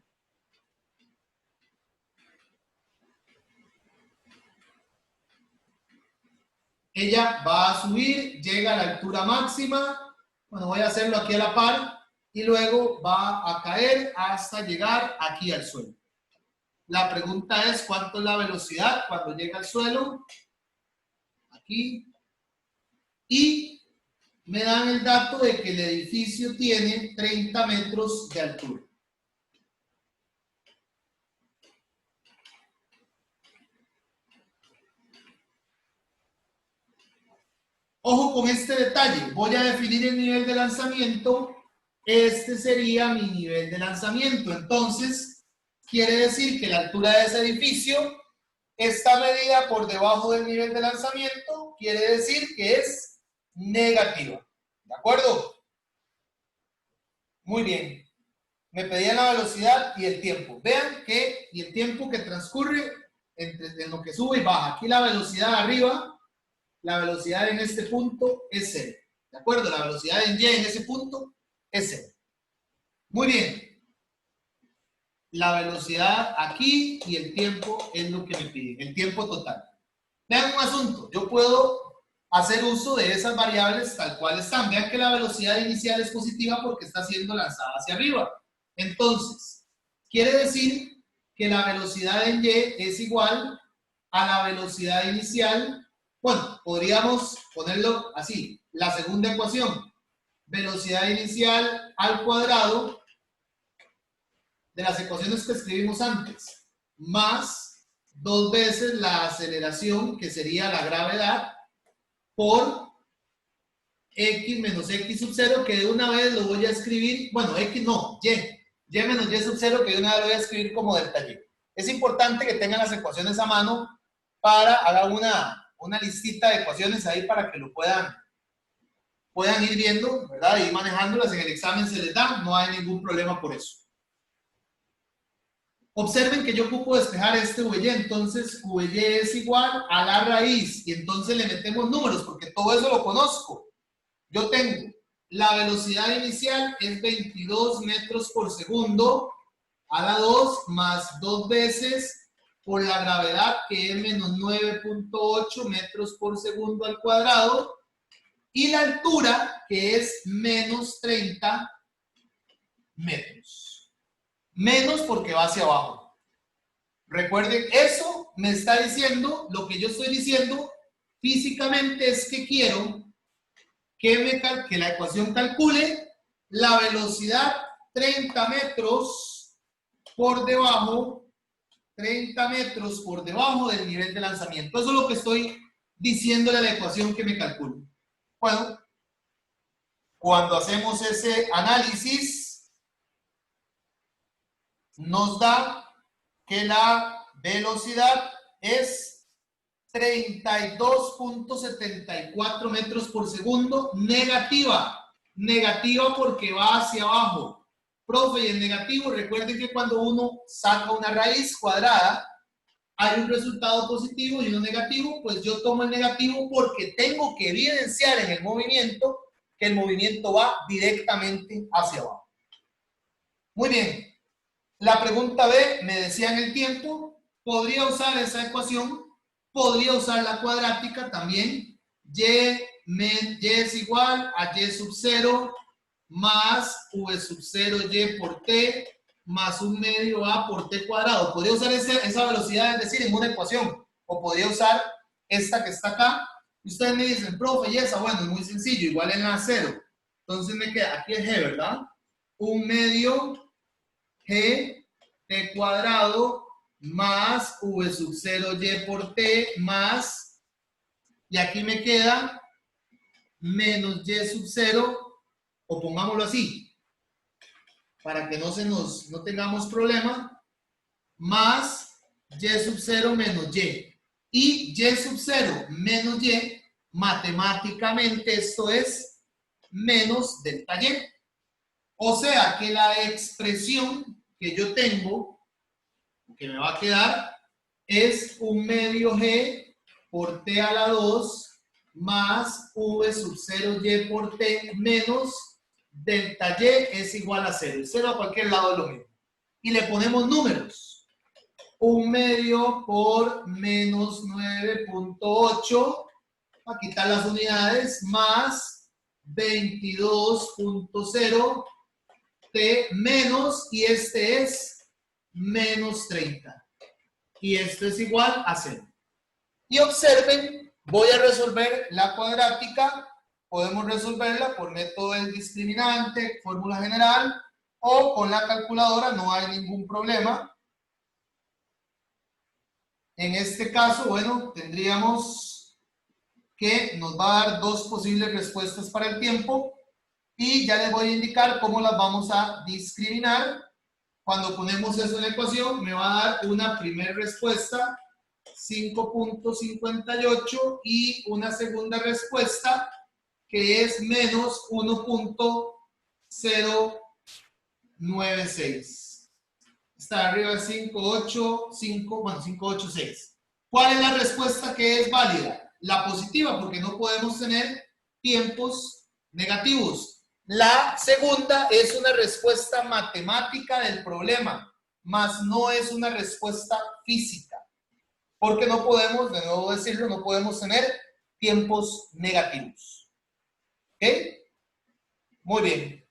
Ella va a subir, llega a la altura máxima. Bueno, voy a hacerlo aquí a la par y luego va a caer hasta llegar aquí al suelo. La pregunta es, ¿cuánto es la velocidad cuando llega al suelo? Aquí. Y me dan el dato de que el edificio tiene 30 metros de altura. Ojo con este detalle. Voy a definir el nivel de lanzamiento. Este sería mi nivel de lanzamiento. Entonces, quiere decir que la altura de ese edificio está medida por debajo del nivel de lanzamiento, quiere decir que es negativa. ¿De acuerdo? Muy bien. Me pedían la velocidad y el tiempo. Vean que y el tiempo que transcurre en lo que sube y baja. Aquí la velocidad arriba, la velocidad en este punto es 0. ¿De acuerdo? La velocidad en Y en ese punto es 0. Muy bien. La velocidad aquí y el tiempo es lo que me piden, el tiempo total. Vean un asunto, yo puedo hacer uso de esas variables tal cual están. Vean que la velocidad inicial es positiva porque está siendo lanzada hacia arriba. Entonces, quiere decir que la velocidad en Y es igual a la velocidad inicial. Bueno, podríamos ponerlo así, la segunda ecuación, velocidad inicial al cuadrado de las ecuaciones que escribimos antes, más 2 veces la aceleración, que sería la gravedad, por x menos x sub 0, que de una vez lo voy a escribir, bueno, x no, y menos y sub 0, que de una vez lo voy a escribir como delta y. Es importante que tengan las ecuaciones a mano para hacer una listita de ecuaciones ahí para que lo puedan ir viendo, ¿verdad? Y manejándolas en el examen se les da, no hay ningún problema por eso. Observen que yo ocupo despejar este VY, entonces VY es igual a la raíz, y entonces le metemos números, porque todo eso lo conozco. Yo tengo la velocidad inicial es 22 metros por segundo a la 2 más 2 veces por la gravedad, que es menos 9.8 metros por segundo al cuadrado, y la altura, que es menos 30 metros. Menos porque va hacia abajo. Recuerden, eso me está diciendo, lo que yo estoy diciendo físicamente es que quiero que la ecuación calcule la velocidad 30 metros por debajo, 30 metros por debajo del nivel de lanzamiento. Eso es lo que estoy diciéndole a la ecuación que me calcule. Bueno, cuando hacemos ese análisis, nos da que la velocidad es 32.74 metros por segundo negativa. Negativa porque va hacia abajo. Profe, y en negativo, recuerden que cuando uno saca una raíz cuadrada, hay un resultado positivo y uno negativo, pues yo tomo el negativo porque tengo que evidenciar en el movimiento que el movimiento va directamente hacia abajo. Muy bien. La pregunta B me decía en el tiempo, podría usar esa ecuación, podría usar la cuadrática también, y es igual a y sub 0 más v sub 0 y por t más un medio a por t cuadrado. Podría usar esa velocidad, es decir, en una ecuación, o podría usar esta que está acá. Y ustedes me dicen, profe, y esa, bueno, es muy sencillo, igual en a 0. Entonces me queda, aquí es g, ¿verdad? Un medio g t cuadrado más v sub 0 y por t más, y aquí me queda menos y sub 0, o pongámoslo así, para que no tengamos problema, más y sub 0 menos y. Y y sub 0 menos y, matemáticamente esto es menos delta y. O sea que la expresión que yo tengo, que me va a quedar, es un medio g por t a la 2 más v sub 0 y por t menos delta y es igual a 0. El 0 a cualquier lado es lo mismo. Y le ponemos números. Un medio por menos 9.8, a quitar las unidades, más 22.0 t menos, y este es menos 30. Y esto es igual a 0. Y observen, voy a resolver la cuadrática. Podemos resolverla por método del discriminante, fórmula general, o con la calculadora, no hay ningún problema. En este caso, bueno, tendríamos que nos va a dar dos posibles respuestas para el tiempo. Y ya les voy a indicar cómo las vamos a discriminar. Cuando ponemos eso en la ecuación, me va a dar una primera respuesta, 5.58, y una segunda respuesta, que es menos 1.096. Está arriba de 586. ¿Cuál es la respuesta que es válida? La positiva, porque no podemos tener tiempos negativos. La segunda es una respuesta matemática del problema, más no es una respuesta física, porque no podemos, de nuevo decirlo, no podemos tener tiempos negativos. ¿Ok? Muy bien.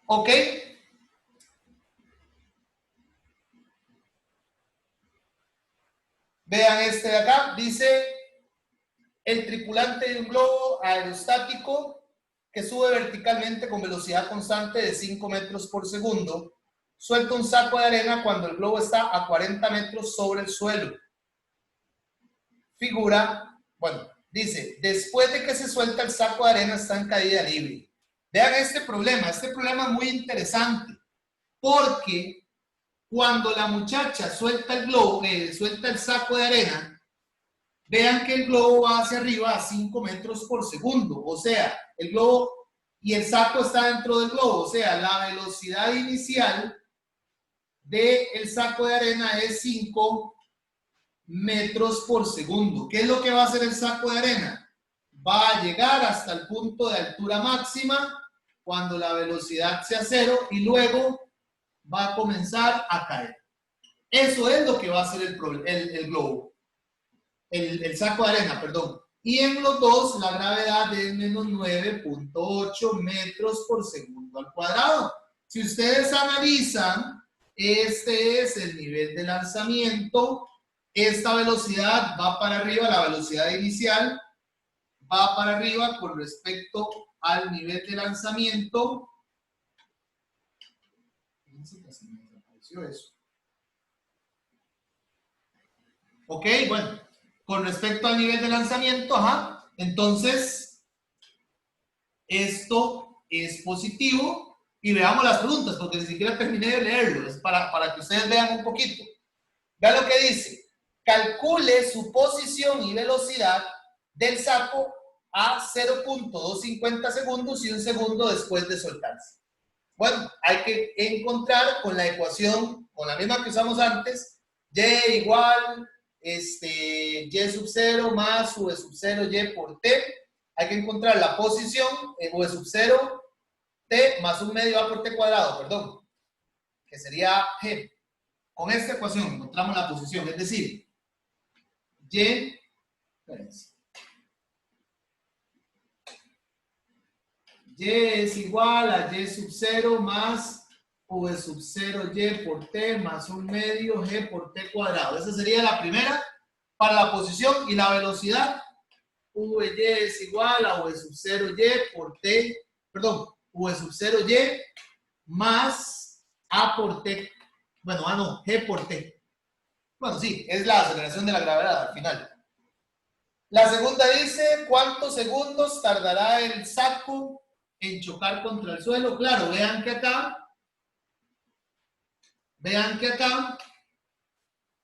¿Ok? Vean este de acá, dice: el tripulante de un globo aerostático que sube verticalmente con velocidad constante de 5 metros por segundo suelta un saco de arena cuando el globo está a 40 metros sobre el suelo. Figura, bueno, dice, después de que se suelta el saco de arena está en caída libre. Vean este problema es muy interesante, porque cuando la muchacha suelta el globo, suelta el saco de arena, vean que el globo va hacia arriba a 5 metros por segundo, o sea, el globo y el saco está dentro del globo, o sea, la velocidad inicial del saco de arena es 5 metros por segundo. ¿Qué es lo que va a hacer el saco de arena? Va a llegar hasta el punto de altura máxima cuando la velocidad sea 0 y luego va a comenzar a caer. Eso es lo que va a hacer el globo. El saco de arena, perdón. Y en los dos la gravedad es menos 9.8 metros por segundo al cuadrado. Si ustedes analizan, este es el nivel de lanzamiento. Esta velocidad va para arriba, la velocidad inicial va para arriba con respecto al nivel de lanzamiento. Ok, bueno, con respecto al nivel de lanzamiento, ajá, entonces esto es positivo. Y veamos las preguntas, porque ni siquiera terminé de leerlo, es para que ustedes vean un poquito. Vean lo que dice: calcule su posición y velocidad del saco a 0.250 segundos y un segundo después de soltarse. Bueno, hay que encontrar con la ecuación, con la misma que usamos antes, y igual y sub 0 más v sub 0 y por t. Hay que encontrar la posición, v sub 0 t más un medio a por t cuadrado, perdón, que sería g. Con esta ecuación encontramos la posición, es decir, y es igual a y sub 0 más v sub 0 y por t más un medio g por t cuadrado. Esa sería la primera para la posición. Y la velocidad, vy es igual a v sub 0 y por t, perdón, v sub 0 y más a por t, bueno, no, g por t. Bueno, sí, es la aceleración de la gravedad al final. La segunda dice: ¿cuántos segundos tardará el saco en chocar contra el suelo? Claro, vean que acá,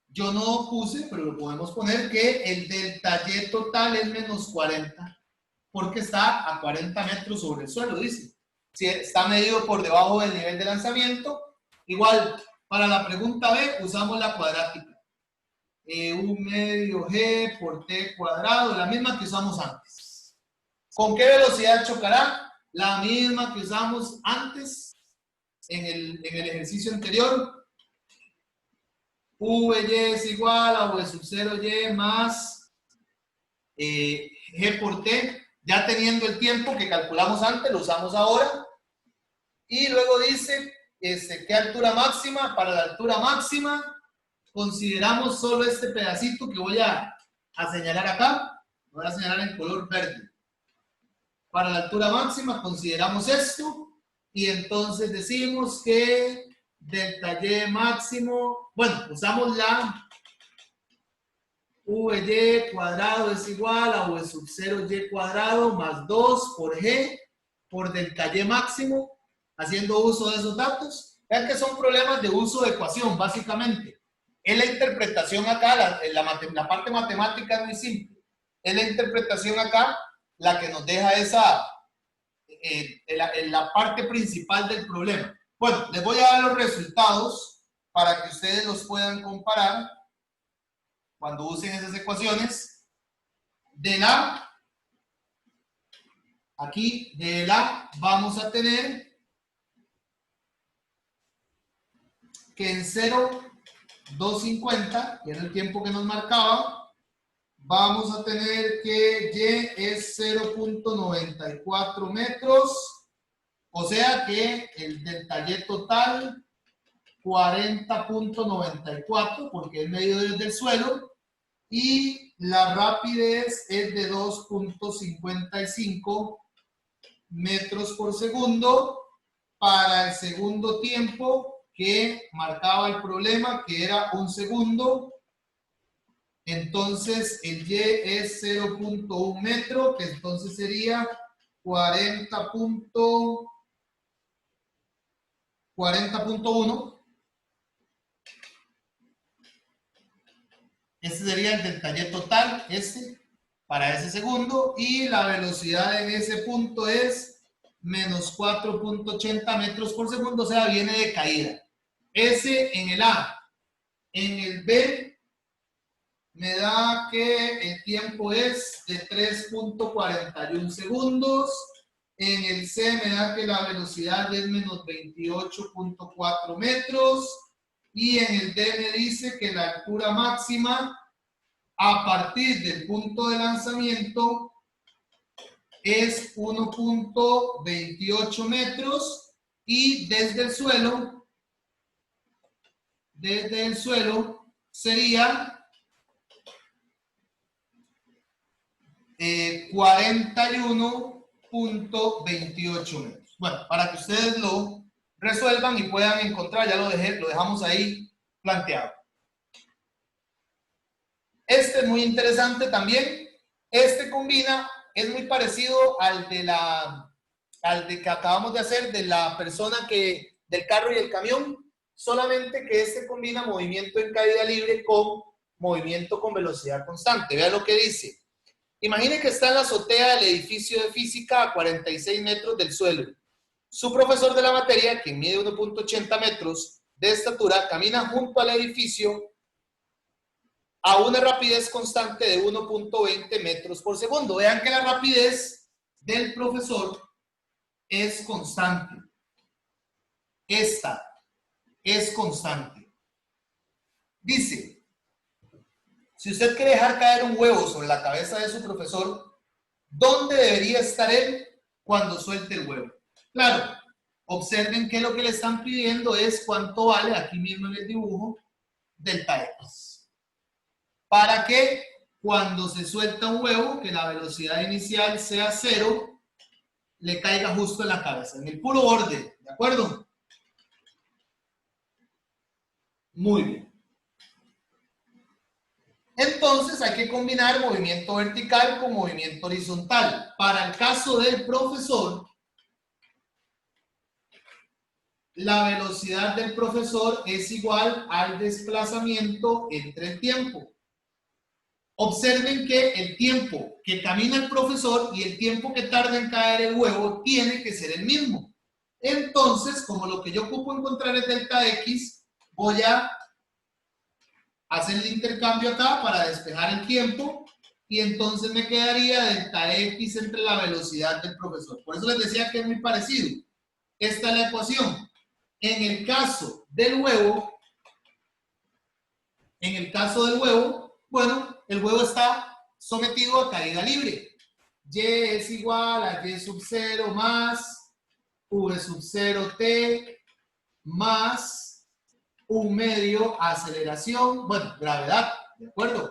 yo no puse, pero lo podemos poner, que el delta Y total es menos 40, porque está a 40 metros sobre el suelo, dice. Si está medido por debajo del nivel de lanzamiento, igual, para la pregunta B, usamos la cuadrática. Un medio g por t cuadrado, la misma que usamos antes. ¿Con qué velocidad chocará? La misma que usamos antes en el ejercicio anterior. Vy es igual a v sub 0 y más g por t, ya teniendo el tiempo que calculamos antes, lo usamos ahora. Y luego dice ¿qué altura máxima? Para la altura máxima consideramos solo este pedacito que voy a señalar acá. Voy a señalar en color verde. Para la altura máxima consideramos esto y entonces decimos que delta Y máximo, bueno, usamos la Vy cuadrado es igual a v sub 0 y cuadrado más 2 por g por delta Y máximo. haciendo uso de esos datos. Vean que son problemas de uso de ecuación, básicamente. Es la interpretación acá, la parte matemática es muy simple. Es la interpretación acá la que nos deja esa, la parte principal del problema. Bueno, les voy a dar los resultados para que ustedes los puedan comparar cuando usen esas ecuaciones. De la, aquí, de la vamos a tener que en 0,250, que era el tiempo que nos marcaba, vamos a tener que Y es 0,94 metros, o sea que el delta Y total 40,94, porque es medio desde el suelo, y la rapidez es de 2,55 metros por segundo para el segundo tiempo que marcaba el problema, que era 1 segundo. Entonces el Y es 0,1 metro, que entonces sería 40,1. Este sería el delta Y total, para ese segundo, y la velocidad en ese punto es menos 4,80 metros por segundo, o sea, viene de caída. Ese en el A. En el B me da que el tiempo es de 3,41 segundos. En el C me da que la velocidad es menos 28,4 metros. Y en el D me dice que la altura máxima a partir del punto de lanzamiento es 1,28 metros y desde el suelo sería 41,28 metros. Bueno, para que ustedes lo resuelvan y puedan encontrar, ya lo dejamos ahí planteado. Este es muy interesante también. Este combina, es muy parecido al de que acabamos de hacer de la persona del carro y el camión, solamente que este combina movimiento en caída libre con movimiento con velocidad constante. Vean lo que dice. Imagine que está en la azotea del edificio de física a 46 metros del suelo. Su profesor de la materia, que mide 1,80 metros de estatura, camina junto al edificio a una rapidez constante de 1,20 metros por segundo. Vean que la rapidez del profesor es constante. Esta es constante. Dice, si usted quiere dejar caer un huevo sobre la cabeza de su profesor, ¿dónde debería estar él cuando suelte el huevo? Claro, observen que lo que le están pidiendo es cuánto vale, aquí mismo en el dibujo, delta X. Para que cuando se suelta un huevo, que la velocidad inicial sea 0, le caiga justo en la cabeza, en el puro borde, ¿de acuerdo? Muy bien. Entonces hay que combinar movimiento vertical con movimiento horizontal. Para el caso del profesor, la velocidad del profesor es igual al desplazamiento entre el tiempo. Observen que el tiempo que camina el profesor y el tiempo que tarda en caer el huevo tiene que ser el mismo. Entonces, como lo que yo ocupo encontrar es delta X, voy a hacer el intercambio acá para despejar el tiempo y entonces me quedaría delta X entre la velocidad del profesor. Por eso les decía que es muy parecido. Esta es la ecuación. En el caso del huevo, bueno, el huevo está sometido a caída libre. Y es igual a Y sub 0 más V sub 0 T más 1 medio aceleración, bueno, gravedad, ¿de acuerdo?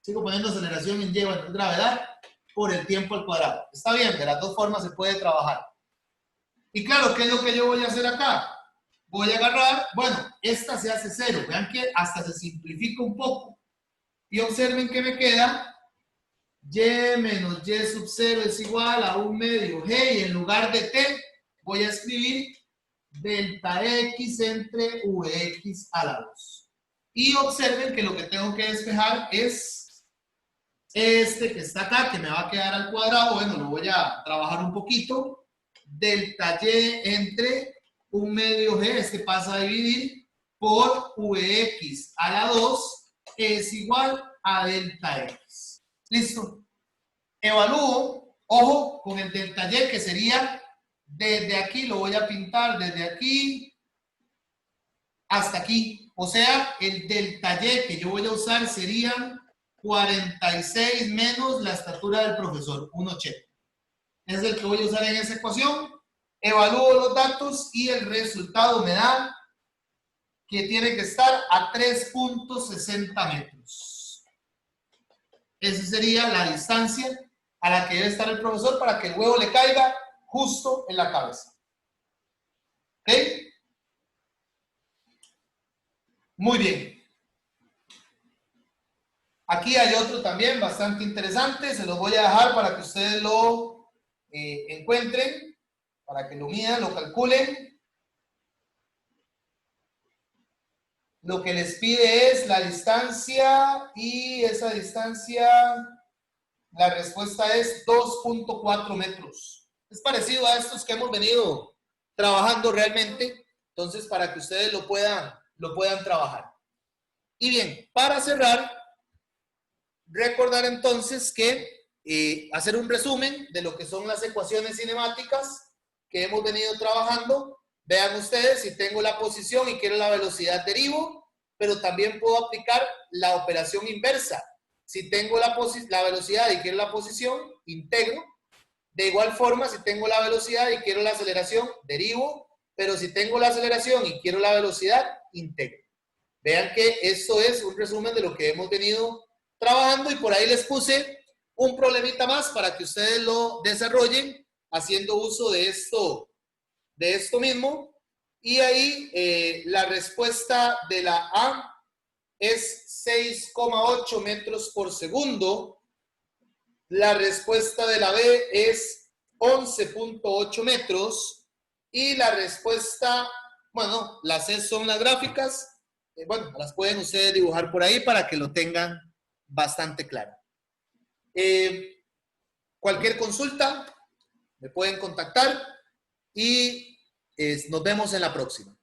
Sigo poniendo aceleración en Y, bueno, gravedad por el tiempo al cuadrado. Está bien, de las dos formas se puede trabajar. Y claro, ¿qué es lo que yo voy a hacer acá? Voy a agarrar, bueno, esta se hace 0. Vean que hasta se simplifica un poco. Y observen que me queda Y menos Y sub 0 es igual a 1 medio G y en lugar de T voy a escribir delta X entre Vx a la 2. Y observen que lo que tengo que despejar es este que está acá, que me va a quedar al cuadrado. Bueno, lo voy a trabajar un poquito. Delta Y entre un medio G, este pasa a dividir, por Vx a la 2 es igual a delta X. ¿Listo? Evalúo, ojo, con el delta Y, que sería desde aquí, lo voy a pintar desde aquí hasta aquí. O sea, el delta Y que yo voy a usar serían 46 menos la estatura del profesor, 1,80. Es el que voy a usar en esa ecuación. Evalúo los datos y el resultado me da que tiene que estar a 3.60 metros. Esa sería la distancia a la que debe estar el profesor para que el huevo le caiga justo en la cabeza. ¿Ok? Muy bien. Aquí hay otro también bastante interesante. Se los voy a dejar para que ustedes lo encuentren, para que lo midan, lo calculen. Lo que les pide es la distancia y esa distancia, la respuesta es 2.4 metros. Es parecido a estos que hemos venido trabajando realmente. Entonces, para que ustedes lo puedan trabajar. Y bien, para cerrar, recordar entonces que hacer un resumen de lo que son las ecuaciones cinemáticas que hemos venido trabajando. Vean ustedes, si tengo la posición y quiero la velocidad, derivo, pero también puedo aplicar la operación inversa. Si tengo la velocidad y quiero la posición, integro. De igual forma, si tengo la velocidad y quiero la aceleración, derivo, pero si tengo la aceleración y quiero la velocidad, integro. Vean que esto es un resumen de lo que hemos venido trabajando y por ahí les puse un problemita más para que ustedes lo desarrollen haciendo uso de esto mismo. Y ahí la respuesta de la A es 6,8 metros por segundo. La respuesta de la B es 11.8 metros. Y la respuesta, bueno, las C son las gráficas. Bueno, las pueden ustedes dibujar por ahí para que lo tengan bastante claro. Cualquier consulta, me pueden contactar y nos vemos en la próxima.